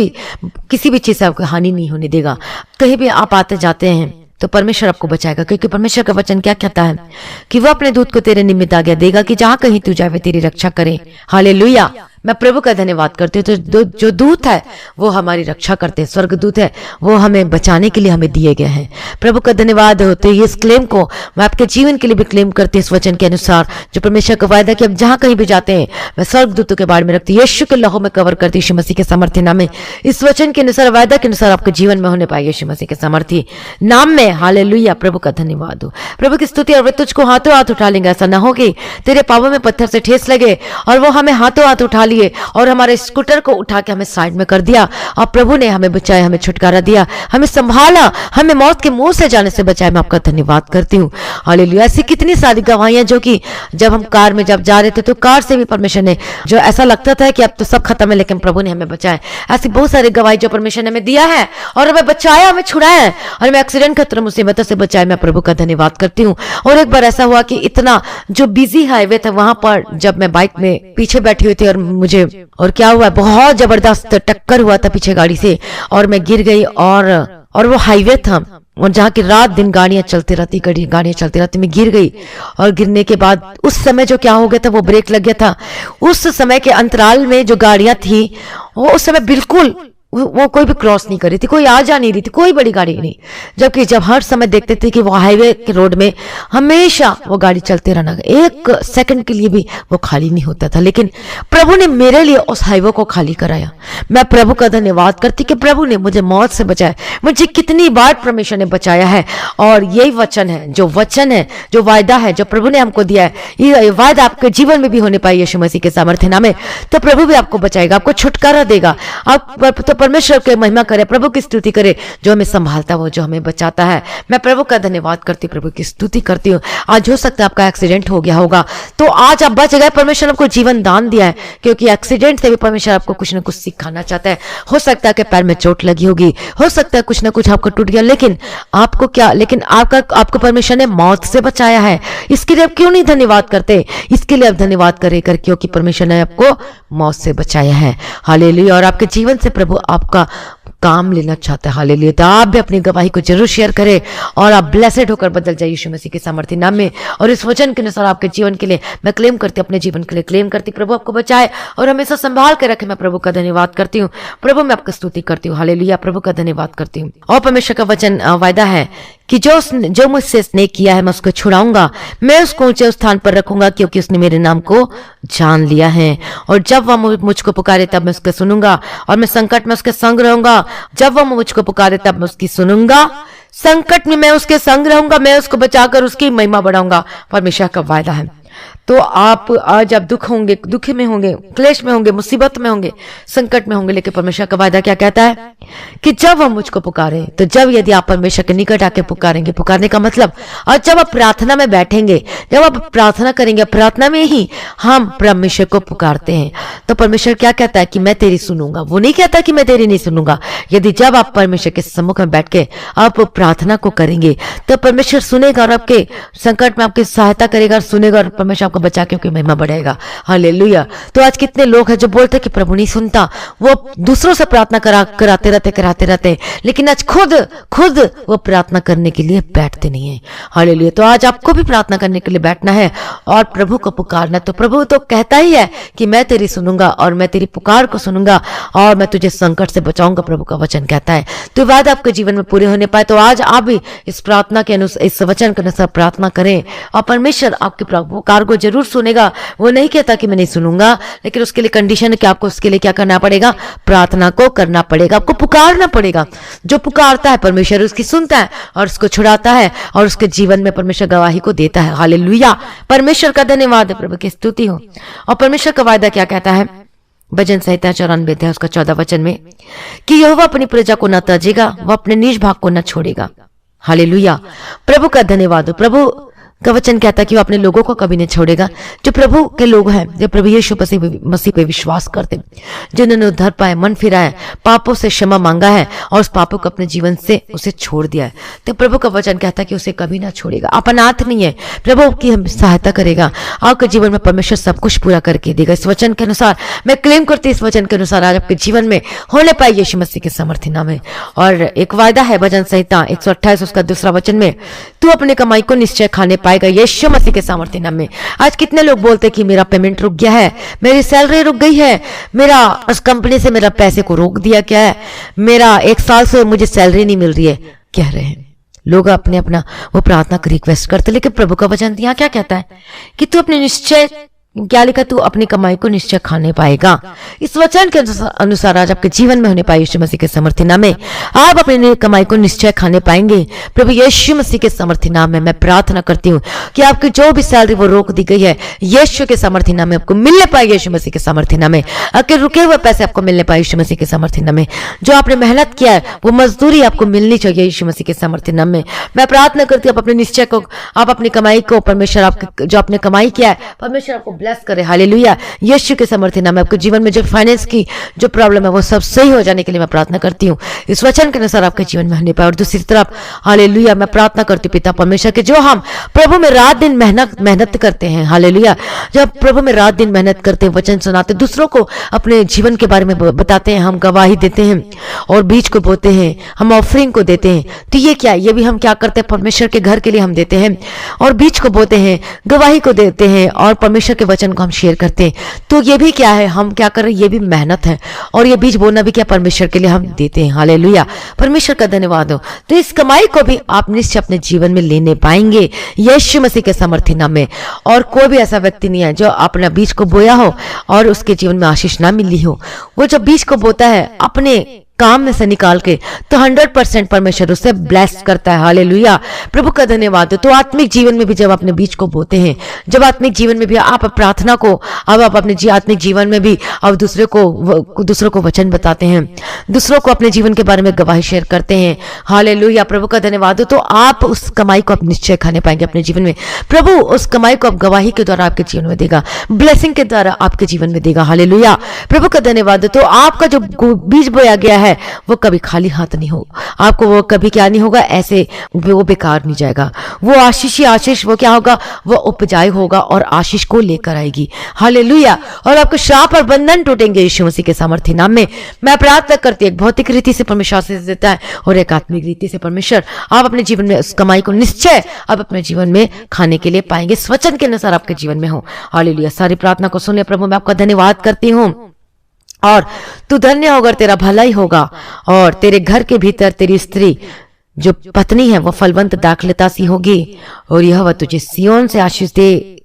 भी चीज से आपको हानि नहीं होने देगा। कहीं भी आप आते जाते हैं तो परमेश्वर आपको बचाएगा, क्योंकि परमेश्वर का वचन क्या कहता है कि वह अपने दूत को तेरे निमित्त आज्ञा देगा कि जहां कहीं तू जाए वे तेरी रक्षा करे। हालेलुया। मैं प्रभु का धन्यवाद करती हूँ। तो जो दूत है वो हमारी रक्षा करते हैं, स्वर्गदूत है वो हमें बचाने के लिए हमें दिए गए हैं। प्रभु का धन्यवाद होते इस क्लेम को मैं आपके जीवन के लिए भी क्लेम करती हूँ, इस वचन के अनुसार जो परमेश्वर का वायदा कि अब जहां कहीं भी जाते हैं मैं स्वर्गदूतों के बारे में रखती, यीशु के लहू में कवर करती, यीशु मसीह के सामर्थ्य नाम में। इस वचन के अनुसार, वायदा के अनुसार आपके जीवन में होने पाए यीशु मसीह के सामर्थ्य नाम में। हालेलुया। प्रभु का धन्यवाद हो, प्रभु की स्तुति। और वे तुझको हाथों हाथ उठा लेंगे, ऐसा ना हो कि तेरे पांवों में पत्थर से ठेस लगे। और वो हमें हाथों हाथ उठा लिए और हमारे स्कूटर को उठा के हमें साइड में कर दिया। और प्रभु ने हमें बचाया, हमें छुटकारा दिया, हमें संभाला, हमें मौत के मुंह से जाने से बचाया। मैं आपका धन्यवाद करती हूँ। हालेलुया। ऐसी कितनी सारी गवाहियां जो कि जब हम कार में जब जा रहे थे तो कार से भी परमेश्वर ने, जो ऐसा लगता था कि अब तो सब खत्म है, लेकिन प्रभु ने हमें बचाया। ऐसी बहुत सारी गवाही जो परमेश्वर ने हमें दिया है और हमें बचाया, हमें छुड़ाया है और हमें एक्सीडेंट खतरे मुसीबतों से बचाया। मैं प्रभु का धन्यवाद करती हूँ। और एक बार ऐसा हुआ कि इतना जो बिजी हाईवे था वहां पर जब मैं बाइक में पीछे बैठी हुई थी और मुझे, और क्या हुआ, बहुत जबरदस्त टक्कर हुआ था पीछे गाड़ी से और मैं गिर गई। और वो हाईवे था और जहाँ की रात दिन गाड़ियां चलती रहती, मैं गिर गई। और गिरने के बाद उस समय जो क्या हो गया था, वो ब्रेक लग गया था। उस समय के अंतराल में जो गाड़ियां थी वो उस समय बिल्कुल वो कोई भी क्रॉस नहीं कर रही थी, कोई आ जा नहीं रही थी, कोई बड़ी गाड़ी नहीं। जबकि जब हर समय देखते थे कि वो हाईवे के रोड में हमेशा वो गाड़ी चलते रहना, एक सेकंड के लिए भी वो खाली नहीं होता था। लेकिन प्रभु ने मेरे लिए उस हाईवे को खाली कराया। मैं प्रभु का धन्यवाद करती कि प्रभु ने मुझे मौत से बचाया। मुझे कितनी बार परमेश्वर ने बचाया है। और यही वचन है, जो वायदा है, जो प्रभु ने हमको दिया है, ये वायदा आपके जीवन में भी होने पाए यीशु मसीह के सामर्थ्य नाम में। तो प्रभु भी आपको बचाएगा, आपको छुटकारा देगा। आप तो परमेश्वर के महिमा करे, प्रभु की स्तुति करे, जो हमें संभालता है, वो जो हमें बचाता है। मैं प्रभु का धन्यवाद करती हूँ, प्रभु की स्तुति करती हूँ। आज हो सकता है आपका एक्सीडेंट हो गया होगा, तो आज आप बच गए। परमेश्वर आपको जीवन दान दिया है, क्योंकि एक्सीडेंट से भी परमेश्वर आपको कुछ ना कुछ सिखाना चाहता है। हो सकता है कि पैर में चोट लगी होगी, हो सकता है कुछ ना कुछ आपको टूट गया, लेकिन आपको परमेश्वर ने मौत से बचाया है। इसके लिए आप क्यों नहीं धन्यवाद करते? इसके लिए आप धन्यवाद करे कर, क्योंकि परमेश्वर ने आपको मौत से बचाया है। हालेलुया। और आपके जीवन से प्रभु आपका काम लेना चाहता है। हालेलुया। तो आप भी अपनी गवाही को जरूर शेयर करें और आप ब्लेसेड होकर बदल जाइए यीशु मसीह के सामर्थ्य नाम में। और इस वचन के अनुसार आपके जीवन के लिए मैं क्लेम करती हूँ, अपने जीवन के लिए क्लेम करती, प्रभु आपको बचाए और हमेशा संभाल के रखे। मैं प्रभु का धन्यवाद करती हूँ, प्रभु मैं आपकी स्तुति करती हूँ। हालेलुया। प्रभु का धन्यवाद करती हूँ। और परमेश्वर का वचन वायदा है कि जो मुझसे स्नेह किया है मैं उसको छुड़ाऊंगा, मैं उसको ऊंचे स्थान पर रखूंगा, क्योंकि उसने मेरे नाम को जान लिया है। और जब वह मुझको पुकारे तब मैं उसको सुनूंगा, और मैं संकट में उसके संग रहूंगा। जब वह मुझको पुकारे तब मैं उसकी सुनूंगा, संकट में मैं उसके संग रहूंगा, मैं उसको बचाकर उसकी महिमा बढ़ाऊंगा। परमेश्वर का वायदा है। तो आप आज आप दुख में होंगे, क्लेश में होंगे, मुसीबत में होंगे, संकट में होंगे, लेकिन परमेश्वर का वायदा क्या कहता है कि जब हम मुझको पुकारे, तो जब यदि आप परमेश्वर के निकट आके पुकारेंगे, पुकारने का मतलब, और जब आप प्रार्थना में बैठेंगे, जब आप प्रार्थना करेंगे, प्रार्थना में ही हम परमेश्वर को पुकारते हैं, तो परमेश्वर क्या कहता है कि मैं तेरी सुनूंगा। वो नहीं कहता कि मैं तेरी नहीं सुनूंगा। यदि जब आप परमेश्वर के सम्मुख में बैठ के आप प्रार्थना को करेंगे, तो परमेश्वर सुनेगा और आपके संकट में आपकी सहायता करेगा और सुनेगा, और परमेश्वर आपको बचा के महिमा बढ़ाएगा। हालेलुया। तो आज कितने लोग हैं जो बोलते हैं कि प्रभु नहीं सुनता, वो दूसरों से प्रार्थना कराते रहते, लेकिन आज खुद वो प्रार्थना करने के लिए बैठते नहीं है। हालेलुया। तो आज आपको भी प्रार्थना करने के लिए बैठना है और प्रभु को पुकारना। तो प्रभु तो कहता ही है कि मैं तेरी सुनूंगा और मैं तेरी पुकार को सुनूंगा और मैं तुझे संकट से बचाऊंगा। प्रभु का वचन कहता है। तो वादा आपके जीवन में पूरे होने पाए, तो आज आप भी इस प्रार्थना के अनुसार, इस वचन के अनुसार प्रार्थना करें और परमेश्वर आपकी पुकार को जरूर सुनेगा। वो नहीं कहता कि मैं नहीं सुनूंगा, लेकिन उसके लिए कंडीशन है कि आपको उसके लिए क्या करना पड़ेगा? प्रार्थना को करना पड़ेगा, आपको पुकारना पड़ेगा। जो पुकारता है परमेश्वर उसकी सुनता है और उसको छुड़ाता है और उसके जीवन में परमेश्वर गवाही को देता है। हालेलुया। परमेश्वर का धन्यवाद है, प्रभु की स्तुति हो। और परमेश्वर का वायदा क्या कहता है? भजन संहिता 94 अध्याय उसका 14 वचन में कि यहोवा अपनी प्रजा को न त्याजेगा, वह अपने निज भाग को न छोड़ेगा। हालेलुया। प्रभु का धन्यवाद हो। प्रभु का वचन कहता है कि वो अपने लोगों को कभी नहीं छोड़ेगा। जो प्रभु के लोग हैं, जो प्रभु यीशु मसीह पे विश्वास करते, जिन्होंने उद्धार पाए, मन फिरा है, पापों से क्षमा मांगा है और उस पापों को अपने जीवन से उसे छोड़ दिया है, तो प्रभु का वचन कहता है कि उसे कभी ना छोड़ेगा। आप अनाथ नहीं है, प्रभु आपकी हम सहायता करेगा। आपके जीवन में परमेश्वर सब कुछ पूरा करके देगा। इस वचन के अनुसार मैं क्लेम करती हूँ, इस वचन के अनुसार आज आपके जीवन में होने पाए यीशु मसीह के सामर्थ्य नाम है। और एक वायदा है भजन संहिता 128 उसका 2 वचन में, तू अपने कमाई को निश्चय खाने पाएगा यीशु मसीह के सामर्थ्य नाम में। आज कितने लोग बोलते हैं कि मेरा पेमेंट रुक गया है, मेरी सैलरी रुक गई है, मेरा उस कंपनी से मेरा पैसे को रोक दिया क्या है, मेरा 1 साल से मुझे सैलरी नहीं मिल रही है, कह रहे हैं लोग अपना वो प्रार्थना को रिक्वेस्ट करते। लेकिन प्रभु का वचन यहाँ क्या कहता है कि तू अपने निश्चय, क्या लिखा? तू अपनी कमाई को निश्चय खाने पाएगा। इस वचन के अनुसार आज आपके जीवन में होने पाए यीशु मसीह के सामर्थ्य नाम में आप अपनी कमाई को निश्चय खाने पाएंगे। प्रभु यीशु मसीह के सामर्थ्य नाम में मैं प्रार्थना करती हूँ कि आपकी जो भी सैलरी वो रोक दी गई है, यीशु के सामर्थ्य नाम में आपको मिलने पाए यीशु मसीह के सामर्थ्य नाम में। आपके रुके हुए पैसे आपको मिलने पाए यीशु मसीह के सामर्थ्य नाम में। जो आपने मेहनत किया है वो मजदूरी आपको मिलनी चाहिए यीशु मसीह के सामर्थ्य नाम में। मैं प्रार्थना करती हूँ आप अपने निश्चय को, आप अपनी कमाई को, परमेश्वर आपके जो आपने कमाई किया है, परमेश्वर आपको ब्लेस करे। हालेलुया। यीशु के समर्थी नाम में आपके जीवन में जो फाइनेंस की जो प्रॉब्लम है वो सब सही हो जाने के लिए मैं प्रार्थना करती हूँ, इस वचन के अनुसार आपके जीवन में होने पाए। और दूसरी तरफ हालेलुया मैं प्रार्थना करती हूँ पिता परमेश्वर के, जो हम प्रभु में रात दिन मेहनत करते हैं, हालेलुया, जब प्रभु में रात दिन मेहनत करते हैं, वचन सुनाते, दूसरों को अपने जीवन के बारे में बताते हैं, हम गवाही देते हैं और बीज को बोते हैं, हम ऑफरिंग को देते हैं, तो ये क्या, ये भी हम क्या करते हैं, परमेश्वर के घर के लिए हम देते हैं और बीज को बोते हैं, गवाही को देते हैं और परमेश्वर के वचन को हम शेयर करते हैं। तो ये भी क्या है, हम क्या कर रहे हैं, ये भी मेहनत है और ये बीज बोना भी क्या, परमेश्वर के लिए हम देते हैं। हालेलुया, परमेश्वर का धन्यवाद हो। तो इस कमाई को भी आप निश्चय अपने जीवन में लेने पाएंगे यीशु मसीह के समर्थी नाम में। और कोई भी ऐसा व्यक्ति नहीं है जो अपना बीज को बोया हो और उसके जीवन में आशीष ना मिली हो। वो जो बीज को बोता है अपने काम में से निकाल के, तो 100% परमेश्वर उससे ब्लेस करता है। हालेलुया, प्रभु का धन्यवाद हो। तो आत्मिक जीवन में भी जब अपने बीज को बोते हैं, जब आत्मिक जीवन में भी आप प्रार्थना को, अब आप अपने आत्मिक जीवन में भी अब दूसरों को वचन बताते हैं, दूसरों को अपने जीवन के बारे में गवाही शेयर करते हैं। हालेलुया, प्रभु का धन्यवाद हो। तो आप उस कमाई को आप निश्चय खाने पाएंगे अपने जीवन में। प्रभु उस कमाई को आप गवाही के द्वारा आपके जीवन में देगा, ब्लेसिंग के द्वारा आपके जीवन में देगा। हालेलुया, प्रभु का धन्यवाद हो। तो आपका जो बीज बोया गया है वो कभी खाली हाथ नहीं हो, आपको वो कभी क्या नहीं होगा, ऐसे वो बेकार नहीं जाएगा। वो आशीष वो क्या होगा, वो उपजाऊ होगा और आशीष को लेकर आएगी। हालेलुया, और आपको श्राप और बंधन टूटेंगे यीशु मसीह के सामर्थ्य नाम में। मैं प्रार्थना करती हूँ, एक भौतिक रीति से परमेश्वर आशीष देता है और एक आत्मिक रीति से परमेश्वर आप अपने जीवन में उस कमाई को निश्चय आप अपने जीवन में खाने के लिए पाएंगे, इस वचन के अनुसार आपके जीवन में हो। हालेलुया, सारी प्रार्थना को सुने प्रभु, मैं आपका धन्यवाद करती हूँ और तू धन्य होगा, तेरा भला ही होगा और तेरे घर के भीतर तेरी स्त्री जो पत्नी है वो फलवंत दाखलता सी होगी और यह वह तुझे सियोन से आशीष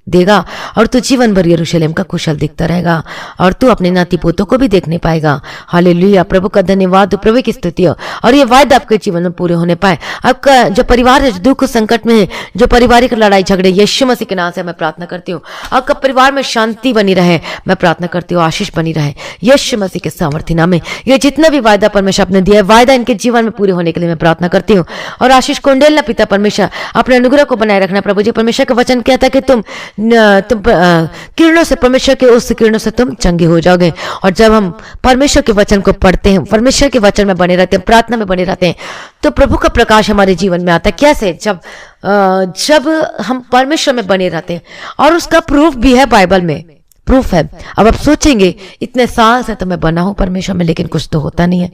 देगा और तू जीवन भर यरूशलेम का कुशल दिखता रहेगा और तू अपने नाती पोतों को भी देखने पाएगा। हालेलुया, प्रभु का धन्यवाद, प्रभु की स्तुति हो और ये वायदा आपके जीवन में पूरे होने पाए। आपका जो परिवार है, जो दुख संकट में है, जो पारिवारिक लड़ाई झगड़े, यीशु मसीह के नाम से मैं प्रार्थना करती हूँ आपका परिवार में शांति बनी रहे। मैं प्रार्थना करती हूँ आशीष बनी रहे यीशु मसीह के सामर्थ्य नाम में। ये जितना भी वायदा परमेश्वर आपने दिया है, वायदा इनके जीवन में पूरे होने के लिए मैं प्रार्थना करती हूँ और आशीष को उंडेलना पिता परमेश्वर, अपने अनुग्रह को बनाए रखना प्रभु जी। परमेश्वर का वचन कहता है कि तुम किरणों से, परमेश्वर के उस किरणों से तुम चंगे हो जाओगे। और जब हम परमेश्वर के वचन को पढ़ते हैं, परमेश्वर के वचन में बने रहते हैं, प्रार्थना में बने रहते हैं, तो प्रभु का प्रकाश हमारे जीवन में आता है। कैसे? जब हम परमेश्वर में बने रहते हैं और उसका प्रूफ भी है, बाइबल में प्रूफ है। अब आप सोचेंगे इतने साल से तो मैं बना हूं परमेश्वर में, लेकिन कुछ तो होता नहीं है।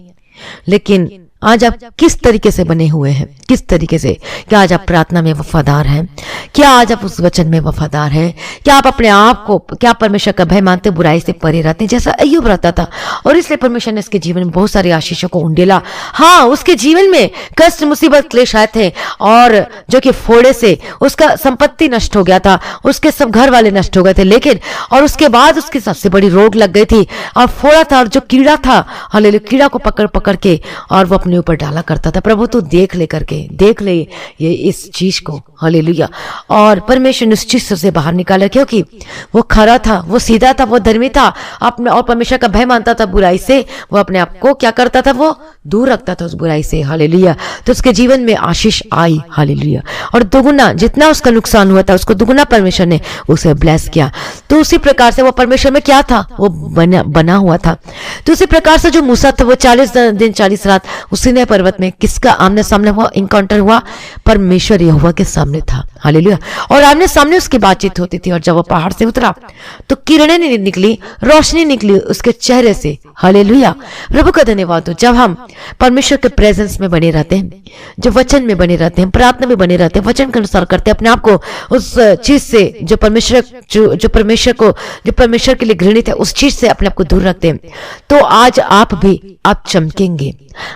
लेकिन आज आप किस तरीके से बने हुए हैं, किस तरीके से? क्या आज आप प्रार्थना में वफादार हैं? क्या आज आप उस वचन में वफादार हैं? क्या आप अपने आप को, क्या परमेश्वर का भय मानते, बुराई से परे रहते हैं जैसा अय्यूब रहता था? और इसलिए परमेश्वर ने इसके जीवन में बहुत सारी आशीषों को उंडेला। हाँ, उसके जीवन में कष्ट, मुसीबत, क्लेश आए थे और जो कि फोड़े से उसका संपत्ति नष्ट हो गया था, उसके सब घर वाले नष्ट हो गए थे, लेकिन और उसके बाद उसकी सबसे बड़ी रोग लग गई थी और फोड़ा था और जो कीड़ा था, हालेलुया, कीड़ा को पकड़ पकड़ के और वो अपने ऊपर डाला करता था। प्रभु तू देख ले करके, देख ले ये इस चीज को, हालेलुया। और परमेश्वर ने उस चीज से बाहर निकाला क्योंकि वो खरा था, वो सीधा था, वो धर्मी था अपने, और परमेश्वर का भय मानता था। बुराई से वो अपने आप को क्या करता था, वो दूर रखता था उस बुराई से। हालेलुया, तो उसके जीवन में आशीष आई। हालेलुया, और दुगुना जितना उसका नुकसान हुआ था उसको दुगुना परमेश्वर ने उसे ब्लेस किया। तो उसी प्रकार से वो परमेश्वर में क्या था, वो बना हुआ था। तो उसी प्रकार से जो मूसा था वो 40 दिन 40 रात उसी ने पर्वत में किसका आमने सामने हुआ, इनकाउंटर हुआ, परमेश्वर यहोवा के सामने था। हालेलुया, और आमने सामने उसकी बातचीत होती थी। और जब वो पहाड़ से उतरा तो किरणें निकली, रोशनी निकली उसके चेहरे से। हालेलुया, प्रभु का धन्यवाद हो। जब हम परमेश्वर के प्रेजेंस में बने रहते हैं, जो वचन में बने रहते हैं, प्रार्थना में बने रहते हैं, वचन के अनुसार करते हैं, अपने आप को उस चीज से जो परमेश्वर के लिए घृणित है, उस चीज से अपने आप को दूर रखते हैं, तो आज आप चमकेंगे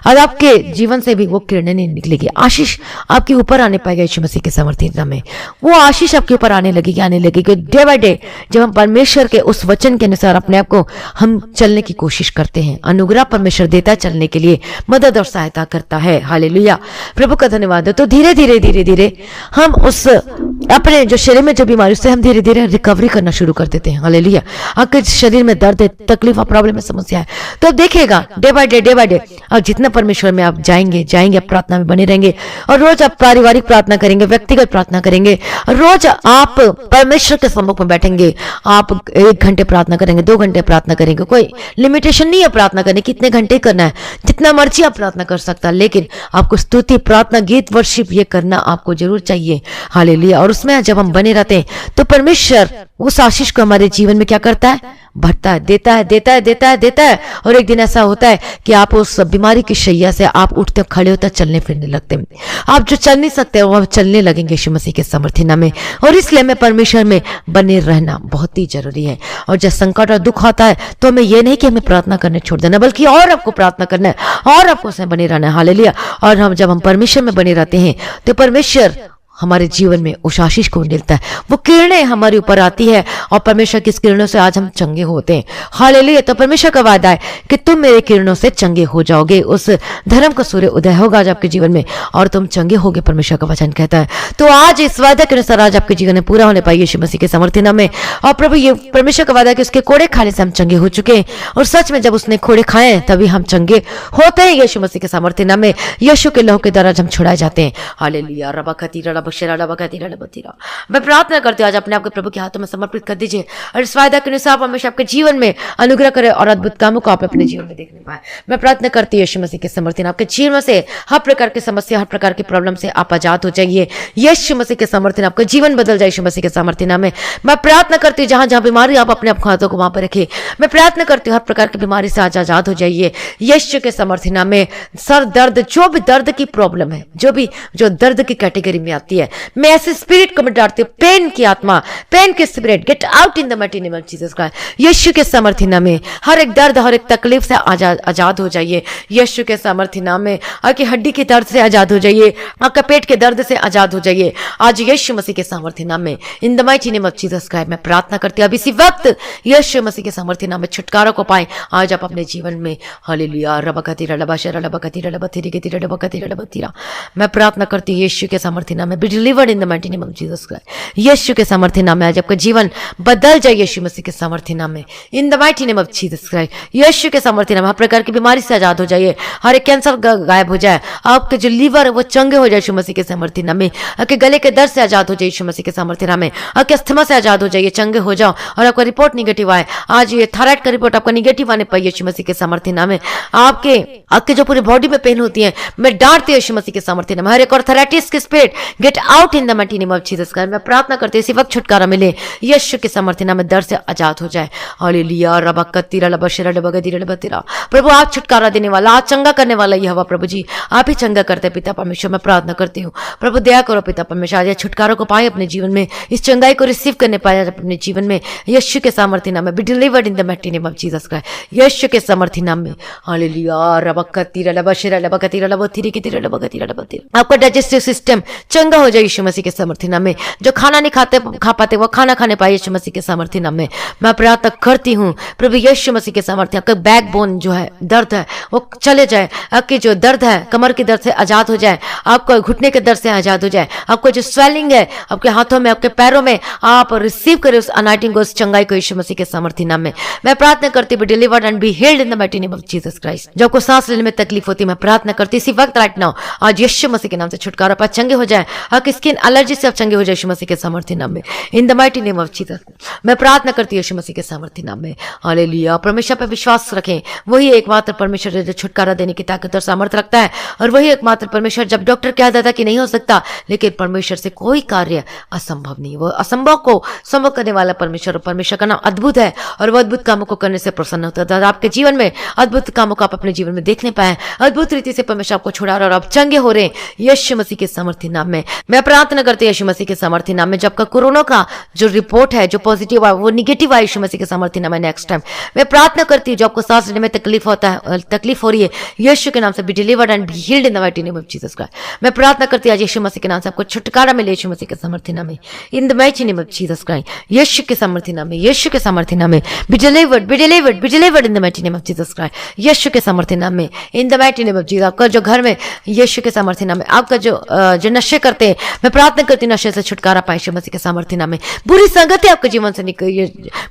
और आपके जीवन से भी वो किरणें नहीं निकलेगी। आशीष आपके ऊपर आने पाएगा यीशु मसीह के सामर्थ्य में। वो आशीष आपके ऊपर आने लगेगी डे बाय डे। जब हम परमेश्वर के उस वचन के अनुसार अपने आप को हम चलने की कोशिश करते हैं, अनुग्रह परमेश्वर देता चलने के लिए, मदद और सहायता करता है। हालेलुया, प्रभु का धन्यवाद है। तो धीरे धीरे हम उस अपने जो शरीर में जो बीमारी से हम धीरे धीरे रिकवरी करना शुरू कर देते हैं। हालेलुया, आपके शरीर में दर्द है, तकलीफ, प्रॉब्लम है, समस्या है, तो देखेगा डे बाय डे और जितना परमेश्वर में आप जाएंगे आप प्रार्थना में बने रहेंगे, और रोज आप पारिवारिक प्रार्थना करेंगे, व्यक्तिगत प्रार्थना करेंगे, और रोज आप परमेश्वर के सम्मुख में बैठेंगे, आप 1 घंटे प्रार्थना करेंगे, 2 घंटे प्रार्थना करेंगे। कोई लिमिटेशन नहीं है प्रार्थना करने, कितने घंटे करना है, जितना मर्जी आप प्रार्थना कर सकता है, लेकिन आपको स्तुति, प्रार्थना, गीत, वर्शिप ये करना आपको जरूर चाहिए। हालेलुया। और उसमें जब हम बने रहते हैं तो परमेश्वर उस आशीष को हमारे जीवन में क्या करता है, बढ़ता है, देता है, देता है, देता है, देता है। और एक दिन ऐसा होता है कि आप उस बीमारी की शैया से आप उठते, खड़े होते, चलने फिरने लगते हैं। आप जो चल नहीं सकते वो चलने लगेंगे यीशु मसीह के सामर्थ्य नाम में। और इसलिए हमें परमेश्वर में बने रहना बहुत ही जरूरी है। और जब संकट और दुख आता है तो हमें यह नहीं कि हमें प्रार्थना करने छोड़ देना, बल्कि और आपको प्रार्थना करना है और आपको उसमें बने रहना है। हालेलुया। और जब हम परमेश्वर में बने रहते हैं तो परमेश्वर हमारे जीवन में उस आशीष को मिलता है, वो किरणें हमारे ऊपर आती है, और परमेश्वर की किरणों से आज हम चंगे होते हैं। हालेलुया। तो परमेश्वर का वादा है कि तुम मेरे किरणों से चंगे हो जाओगे। उस धर्म का सूर्य उदय होगा आज आपके जीवन में और तुम चंगे होगे, परमेश्वर का वचन कहता है। तो आज इस वादा के अनुसार आज आपके जीवन में पूरा होने पाए यीशु मसीह के सामर्थ्य नाम में। और प्रभु ये परमेश्वर का वादा है कि उसके कोड़े खाने से हम चंगे हो चुके हैं, और सच में जब उसने कोड़े खाए तभी हम चंगे होते हैं यीशु मसीह के सामर्थ्य नाम में। यीशु के लहू के द्वारा हम छुड़ाए जाते हैं। हालेलुया। मैं प्रार्थना करती हूँ आज अपने आप को प्रभु के हाथों में समर्पित कर दीजिए, और इस वायदा के अनुसार हमेशा आपके जीवन में अनुग्रह करे और अद्भुत कामों को आप अपने जीवन में देखने पाए। मैं प्रार्थना करती हूँ यीशु मसीह के समर्थन आपके जीवन से हर प्रकार की समस्या, हर प्रकार की प्रॉब्लम से आप आजाद हो जाइए। यीशु मसीह के समर्थन आपका जीवन बदल जाए यीशु मसीह के समर्थन नाम में। मैं प्रार्थना करती हूँ जहां जहां बीमारी आप अपने हाथों को वहां पर रखिए। मैं प्रार्थना करती हूँ हर प्रकार की बीमारी से आज आजाद हो जाइए यीशु के समर्थन नाम में। सर दर्द, जो भी दर्द की प्रॉब्लम है, जो दर्द की कैटेगरी में आती है, मैं ऐसे स्पिरिट को मैं डांटती हूँ, पेन की आत्मा, पेन की spirit, get out in the mighty name of Jesus Christ. यीशु के सामर्थ्य नाम में हर एक दर्द, हर एक तकलीफ से आजाद हो जाइए यीशु के सामर्थ्य नाम में। आपकी हड्डी के दर्द से आजाद हो जाइए, आपका पेट के दर्द से आजाद हो जाइए आज यीशु मसीह के सामर्थ्य नाम में। In the mighty name of Jesus Christ मैं प्रार्थना करती हूँ अब इसी वक्त यीशु मसीह के सामर्थ्य नाम में छुटकारा को पाएं आज आप अपने जीवन में। हालेलुया। मैं प्रार्थना करती हूँ यीशु के सामर्थ्य नाम में, be delivered in the mighty name of Jesus Christ. यीशु के सामर्थ्य नाम में आज आपका जीवन बदल जाए यीशु मसीह के सामर्थ्य नाम में। In the mighty name of Jesus Christ यीशु के सामर्थ्य नाम में हर प्रकार की बीमारी से आजाद हो जाइए, हर एक कैंसर गायब हो जाए, आपके जो लीवर है वो चंगे हो जाए यीशु मसीह के सामर्थ्य नाम में। आपके गले के दर्द से आजाद हो जाए यीशु मसीह के सामर्थ्य नाम में। आपके अस्थमा से आजाद हो जाइए, चंगे हो जाओ, और आपका रिपोर्ट निगेटिव आए आज, ये थायराइड का रिपोर्ट आपका निगेटिव आने पाए यीशु मसीह के सामर्थ्य नाम में। आपके जो पूरी बॉडी में पेन होती है मैं डांटती हूँ यीशु मसीह के सामर्थ्य नाम में। हर एक ऑर्थराइटिस के spirit get out in the mighty name of Jesus Christ. मैं प्रार्थना करती हूँ इसी वक्त छुटकारा मिले यीशु के सामर्थ्य नाम में, दर्द से आजाद हो जाए। हालेलुया। प्रभु आप छुटकारा देने वाला, आप चंगा करने वाला ये हवा प्रभु जी, आप ही चंगा करते पिता परमेश्वर। मैं प्रार्थना करती हूँ प्रभु दया करो पिता परमेश्वर, आज छुटकारा को पाए अपने जीवन में, इस चंगाई को रिसीव करने पाए अपने जीवन में यीशु के सामर्थ्य नाम में। Be delivered in the mighty name of Jesus Christ यीशु के सामर्थ्य नाम में। हालेलुया। आपका डाइजेस्टिव सिस्टम चंगा हो जाए यीशु मसीह के सामर्थ्य नाम में। जो खाना नहीं खा पाते वो खाना खाने पाए यीशु मसीह के सामर्थ्य नाम में। मैं प्रार्थना करती हूँ प्रभु यीशु मसीह के सामर्थ्य, आपका बैकबोन जो है दर्द है वो चले जाए, आपकी जो दर्द है कमर के दर्द से आजाद हो जाए, आपको घुटने के दर्द से आजाद हो जाए, आपको जो स्वेलिंग है आपके हाथों में, आपके पैरों में, आप रिसीव करें उस अनाइटिंग को, उस चंगाई को यीशु मसीह के सामर्थ्य नाम में। मैं प्रार्थना करती हूँ delivered and be healed in the mighty name of Jesus Christ. जो आपको सांस लेने में तकलीफ होती है मैं प्रार्थना करती हूँ इसी वक्त राइट नाउ आज यीशु मसीह के नाम से छुटकारा पाए, चंगे हो जाए, आपकी स्किन एलर्जी से आप चंगे हो जाए यीशु मसीह के सामर्थ्य नाम में। In the mighty name of Jesus मैं प्रार्थना करती हूँ यीशु मसीह के सामर्थ्य नाम में। हालेलुया। परमेश्वर पर विश्वास रखें, वही एकमात्र परमेश्वर है जो छुटकारा देने की ताकत और सामर्थ्य रखता है, और वही एकमात्र परमेश्वर, जब डॉक्टर कह देता कि नहीं हो सकता, लेकिन परमेश्वर से कोई कार्य असंभव नहीं। वो असंभव को संभव करने वाला परमेश्वर, परमेश्वर का नाम अद्भुत है, और वो अद्भुत कामों को करने से प्रसन्न होता है। आपके जीवन में अद्भुत कामों को आप अपने जीवन में देखने पाए, अद्भुत रीति से परमेश्वर आपको छुड़ा रहा और आप चंगे हो रहे हैं यीशु मसीह के सामर्थ्य नाम में। मैं प्रार्थना करती हूँ यीशु मसीह के सामर्थ्य नाम में, जब का कोरोना का जो रिपोर्ट है जो पॉजिटिव है वो निगेटिव आए यीशु मसीह के सामर्थ्य नाम में। नेक्स्ट टाइम मैं प्रार्थना करती हूँ जो आपको सांस लेने में तकलीफ हो रही है यीशु के नाम से be delivered and be healed in the mighty name of Jesus Christ. मैं प्रार्थना करती हूँ आज यीशु मसीह के नाम से आपको छुटकारा मिले यीशु मसीह के सामर्थ्य नाम में। In the mighty name of Jesus Christ यीशु के सामर्थ्य नाम में, यीशु के सामर्थ्य नाम में be delivered in the mighty name of Jesus Christ यीशु के सामर्थ्य नाम में। In the mighty name of Jesus. आपका जो घर में यीशु के सामर्थ्य नाम में, आपका जो नशे करते हैं मैं प्रार्थना करती हूँ नशे से छुटकारा पाए यीशु मसीह के सामर्थ्य नाम में। बुरी संगति आपके जीवन से निकले,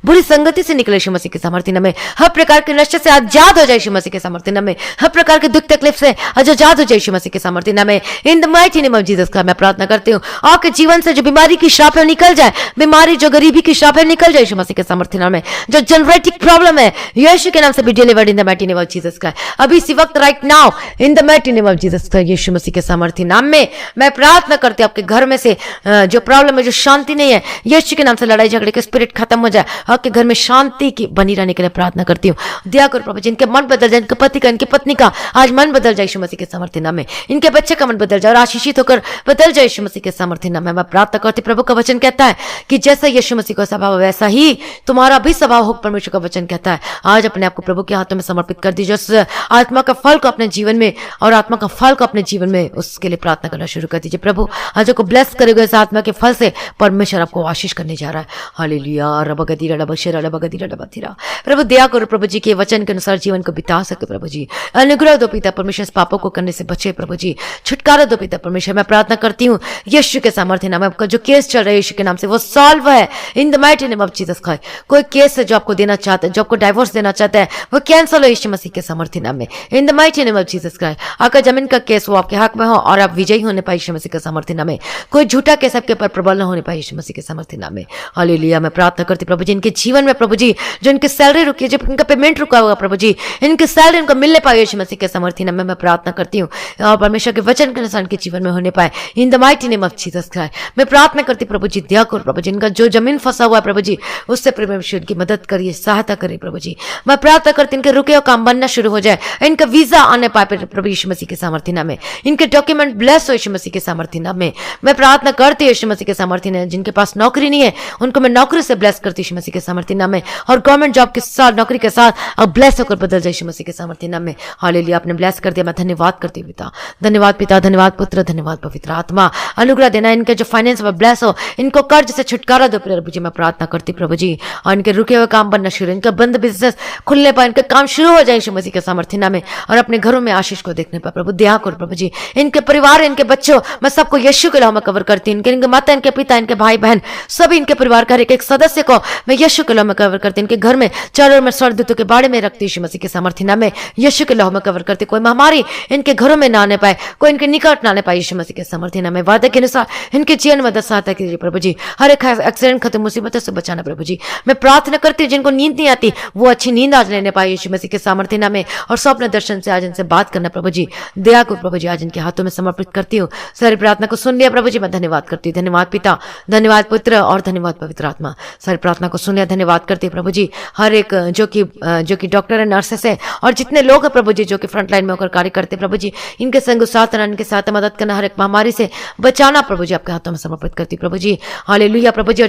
बुरी संगति से निकले यीशु मसीह के सामर्थ्य नाम में। हर प्रकार के नशे से आजाद हो जाए यीशु मसीह के सामर्थ्य नाम में। हर प्रकार के दुख तकलीफ से आजाद हो जाए यीशु मसीह के सामर्थ्य नाम में। In the mighty name of Jesus का मैं प्रार्थना करती हूँ आपके जीवन से जो बीमारी की श्राप है निकल जाए, बीमारी जो गरीबी की श्राप है निकल जाए यीशु मसीह के सामर्थ्य नाम में। जो जेनेटिक प्रॉब्लम है यीशु के नाम से B delivered in the mighty name of Jesus का। अभी इसी वक्त right now in the mighty name of Jesus का यीशु मसीह के सामर्थ्य नाम में मैं प्रार्थना करती हूँ आपके घर में से जो प्रॉब्लम है, जो शांति नहीं है, यीशु के नाम से लड़ाई झगड़े के स्पिरिट खत्म हो जाए। आपके घर में शांति की बनी रहने के लिए प्रार्थना करती हूँ। दया करो प्रभु, जिनके मन बदल जाए, इनके पति का, इनकी पत्नी का आज मन बदल जाए यीशु मसीह के सामर्थ्य नाम में। इनके बच्चे का मन बदल जाए और आशीषित होकर बदल जाए यीशु मसीह के सामर्थ्य नाम में। मैं प्रार्थना करती, प्रभु का वचन कहता है कि जैसा यीशु मसीह का स्वभाव वैसा ही तुम्हारा भी स्वभाव हो। परमेश्वर का वचन कहता है आज अपने आप को प्रभु के हाथों में समर्पित कर दीजिए। उस आत्मा का फल को अपने जीवन में और आत्मा का फल को अपने जीवन में उसके लिए प्रार्थना करना शुरू कर दीजिए। प्रभु आज को ब्लेस करेगा इस आत्मा के फल से। परमेश्वर आपको आशीष करने जा रहा है। हालेलुया। रबगदीरा रबशरा रबगदीरा रबथिरा। प्रभु दया करो प्रभु जी के वचन के अनुसार जीवन को बिता सके। प्रभु जी अनुग्रह दो पिता परमेश्वर, पापों को करने से बचे। प्रभु जी छुटकारा दो पिता परमेश्वर। मैं प्रार्थना करती हूँ यीशु के सामर्थ्य नाम में आपका जो केस चल रहा है यीशु के नाम से वो सॉल्व है इन the mighty name of Jesus Christ. कोई केस है जो आपको देना चाहता है, जो आपको डाइवोर्स देना चाहता है, वो कैंसिल हो यीशु मसीह के सामर्थ्य नाम में in the mighty name of Jesus Christ. आपका जमीन का केस वो आपके हक में हो और आप विजयी होने पाए यीशु मसीह के सामर्थ्य नाम में। कोई झूठा केस आपके पर प्रबल न होने पाए यीशु मसीह के सामर्थ्य नाम में। हालेलुया। मैं प्रार्थना करती प्रभु जी इनके जीवन में प्रभु जी जो इनकी सैलरी रुकी है, जो इनका पेमेंट रुका हुआ प्रभु जी इनकी सैलरी इनको मिलने पाए यीशु मसीह के सामर्थ्य नाम में। मैं प्रार्थना करती हूँ और परमेश्वर के वचन के अनुसार इनके जीवन में होने पाए इन the mighty name of Jesus Christ. मैं प्रार्थना करती प्रभु जी दया करो प्रभु जी, इनका जो जमीन फंसा हुआ है प्रभु जी उससे परमेश्वर की मदद करिए, सहायता करिए प्रभु जी। मैं प्रार्थना करती इनके रुके हुए काम बनना शुरू हो जाए, इनका वीजा आने पाए प्रभु यीशु मसीह के सामर्थ्य नाम में। इनके डॉक्यूमेंट ब्लेस हो यीशु मसीह के सामर्थ्य नाम में। मैं प्रार्थना करती हूँ यीशु मसीह के सामर्थ्य नाम। जिनके पास नौकरी नहीं है उनको मैं नौकरी से ब्लेस करती यीशु मसीह के सामर्थ्य नाम में। और गवर्नमेंट जॉब के साथ नौकरी के साथ अब ब्लेस होकर बदल जाए यीशु मसीह के सामर्थ्य नाम में। हालेलुया। आपने ब्लेस कर दिया, मैं धन्यवाद करती हूँ पिता। धन्यवाद पिता, धन्यवाद पुत्र, धन्यवाद पवित्र आत्मा। अनुग्रह देना इनके जो फाइनेंस में ब्लेस हो, इनको कर्ज से छुटकारा दो प्रभु जी। मैं प्रार्थना करती प्रभु जी और इनके रुके हुए काम बनना शुरू, इनका बंद बिजनेस खुलने पाए, इनका काम शुरू हो जाए यीशु मसीह के सामर्थ्य नाम में। और अपने घरों में आशीष को देखने पाए प्रभु। दया करो प्रभु जी इनके परिवार, इनके बच्चों, मैं सबको यीशु के नाम में कवर करती हूँ। इनके माता, इनके पिता, इनके भाई बहन, सभी इनके परिवार का एक सदस्य को मैं यीशु के नाम में कवर करती हूँ। इनके घर में चारों में स्वर्गदूतों के बारे में रखती यीशु मसीह के सामर्थ्य नाम में। यीशु के नाम में कवर करती। कोई महामारी इनके घरों में ना आने पाए, कोई इनके निकट ना आने पाए यीशु मसीह के सामर्थ्य नाम में। वादा के अनुसार इनके जीवन में सहायता कीजिए प्रभु जी। हर एक एक्सीडेंट खत्म मुसीबतों से बचाना प्रभु जी। मैं प्रार्थना करती हूँ जिनको नींद नहीं आती वो अच्छी नींद आज लेने पाए यीशु मसीह के सामर्थ्य नाम में। और स्वप्न दर्शन से आज इनसे बात करना प्रभु जी। दया को प्रभु जी आज इनके हाथों में समर्पित करती हूँ। सारी प्रार्थना को सुन लिया प्रभु जी। मैं धन्यवाद करती हूँ। धन्यवाद पिता, धन्यवाद पुत्र और धन्यवाद पवित्र आत्मा। सारी प्रार्थना को सुन लिया, धन्यवाद करती हूँ प्रभु जी। हर एक जो कि डॉक्टर है, नर्सेस है और जितने लोग हैं प्रभु जी जो कि फ्रंट लाइन में होकर कार्य करते प्रभु जी, इनके संग साथ रहना, इनके साथ मदद करना, हर एक महामारी से बचाना प्रभु जी आपके हाथों में समर्पित करती प्रभु जी। हालेलुया प्रभु जी। और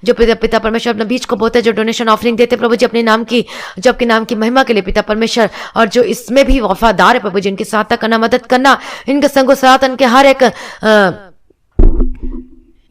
जो पिता परमेश्वर अपने बीच को बोते, जो डोनेशन ऑफरिंग देते प्रभु जी अपने नाम की, जो आपके नाम की महिमा के लिए पिता परमेश्वर, और जो इसमें भी वफादार है प्रभु जी, इनकी सहायता करना, मदद करना, इनके संगो साथ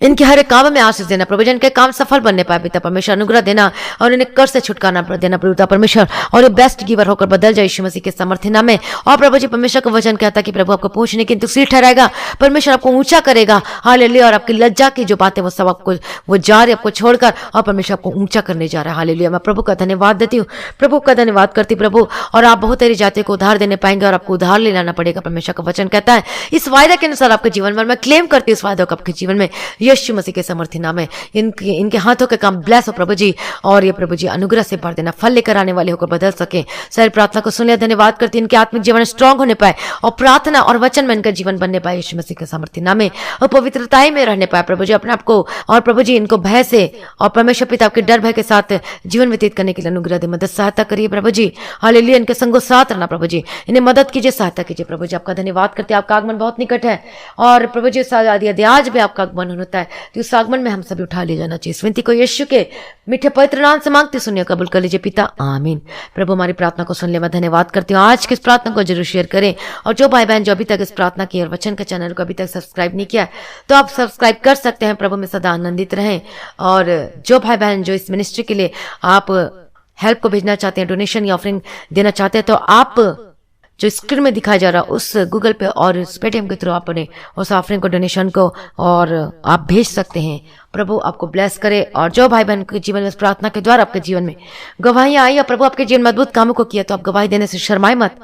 इनके हर एक काम में आशीष देना प्रभु जी। इनके काम सफल बनने पाए पिता परमेश्वर। अनुग्रह देना और इन्हें कर से छुटकारा देना पिता परमेश्वर। और ये बेस्ट गिवर होकर बदल जाए यीशु मसीह के सामर्थ्य नाम में। और प्रभु जी परमेश्वर का वचन कहता कि प्रभु आपको पूछने की तुसील ठहराएगा, परमेश्वर आपको ऊंचा करेगा। हालेलुया। और आपकी लज्जा की जो बातें वो सब आपको वो जा रही आपको छोड़कर, और परमेश्वर आपको ऊंचा करने जा रहा है। हालेलुया। मैं प्रभु का धन्यवाद देती हूँ, प्रभु का धन्यवाद करती प्रभु। और आप बहुत सारी जातियों को उधार देने पाएंगे और आपको उधार ले लाना पड़ेगा। परमेश्वर का वचन कहता है इस वायदा के अनुसार आपके जीवन में मैं क्लेम करती हूँ इस वायदा को आपके जीवन में यीशु मसीह के सामर्थ्य नाम है। इनके हाथों के काम ब्लेस हो प्रभु जी। और ये प्रभु जी अनुग्रह से भर देना, फल लेकर आने वाले होकर बदल सके। सारी प्रार्थना को सुन लिया, धन्यवाद करती इनके आत्मिक जीवन स्ट्रांग होने पाए और प्रार्थना और वचन में इनका जीवन बनने पाए यीशु मसीह के सामर्थ्य नाम में। और पवित्रताई में रहने पाए प्रभु जी अपने आप को। और प्रभु जी इनको भय से और परमेश्वर पिता के डर भय के साथ जीवन व्यतीत करने के लिए अनुग्रह दे, मदद सहायता करिए प्रभु जी। हालेलुया। इनके संगो साथ रहना प्रभु जी, इन्हें मदद कीजिए, सहायता कीजिए प्रभु जी। आपका धन्यवाद करते हैं। आपका आगमन बहुत निकट है और प्रभु जी यदि आज भी आपका आगमन होता है तो उस आगमन में हम सभी उठा ले जाना चाहिए। इस विनती को यीशु के मीठे पवित्र नाम से मांगते सुनिए, कबूल कर लीजिए पिता, आमीन। प्रभु हमारी प्रार्थना को सुन ले, मैं धन्यवाद करती हूँ। आज की इस प्रार्थना को जरूर शेयर करें। और जो भाई बहन जो अभी तक इस प्रार्थना की और वचन के चैनल को अभी तक सब्सक्राइब नहीं किया तो आप सब्सक्राइब कर सकते हैं। प्रभु में सदा आनंदित रहें। और जो भाई बहन जो इस मिनिस्ट्री के लिए आप हेल्प को भेजना चाहते हैं, डोनेशन या ऑफरिंग देना चाहते हैं, तो आप जो स्क्रीन में दिखाया जा रहा है उस गूगल पे और इस पेटीएम के थ्रू आप अपने उस ऑफरिंग को, डोनेशन को और आप भेज सकते हैं। प्रभु आपको ब्लेस करे। और जो भाई बहन के जीवन में इस प्रार्थना के द्वारा आपके जीवन में गवाहियां आई और प्रभु आपके जीवन में अद्भुत कामों को किया, तो आप गवाही देने से शर्माए मत।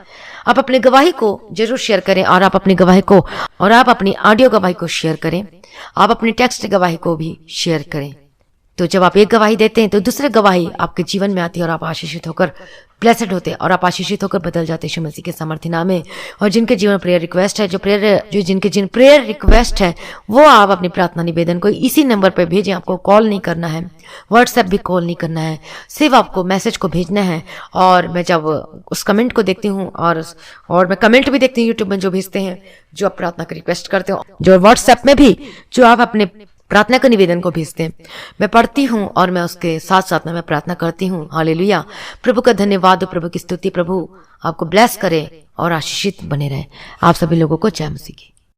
आप अपनी गवाही को जरूर शेयर करें और आप अपनी गवाही को और आप अपनी ऑडियो गवाही को शेयर करें। आप अपनी टेक्स्ट गवाही को भी शेयर करें। तो जब आप एक गवाही देते हैं तो दूसरे गवाही आपके जीवन में आती है और आप आशीषित होकर ब्लेसड होते हैं और आप आशीषित होकर बदल जाते हैं यीशु मसीह के सामर्थ्य नाम में। और जिनके जीवन प्रेयर रिक्वेस्ट है, जिन प्रेयर रिक्वेस्ट है, वो आप अपनी प्रार्थना निवेदन को इसी नंबर पर भेजें। आपको कॉल नहीं करना है, व्हाट्सएप भी कॉल नहीं करना है, सिर्फ आपको मैसेज को भेजना है। और मैं जब उस कमेंट को देखती हूँ और मैं कमेंट भी देखती हूँ यूट्यूब में जो भेजते हैं, जो आप प्रार्थना की रिक्वेस्ट करते हो, जो व्हाट्सएप में भी जो आप अपने प्रार्थना का निवेदन को भेजते हैं, मैं पढ़ती हूँ और मैं उसके साथ साथ में मैं प्रार्थना करती हूँ। हालेलुया। प्रभु का धन्यवाद हो, प्रभु की स्तुति। प्रभु आपको ब्लेस करे और आशीषित बने रहे। आप सभी लोगों को जय मसीह की।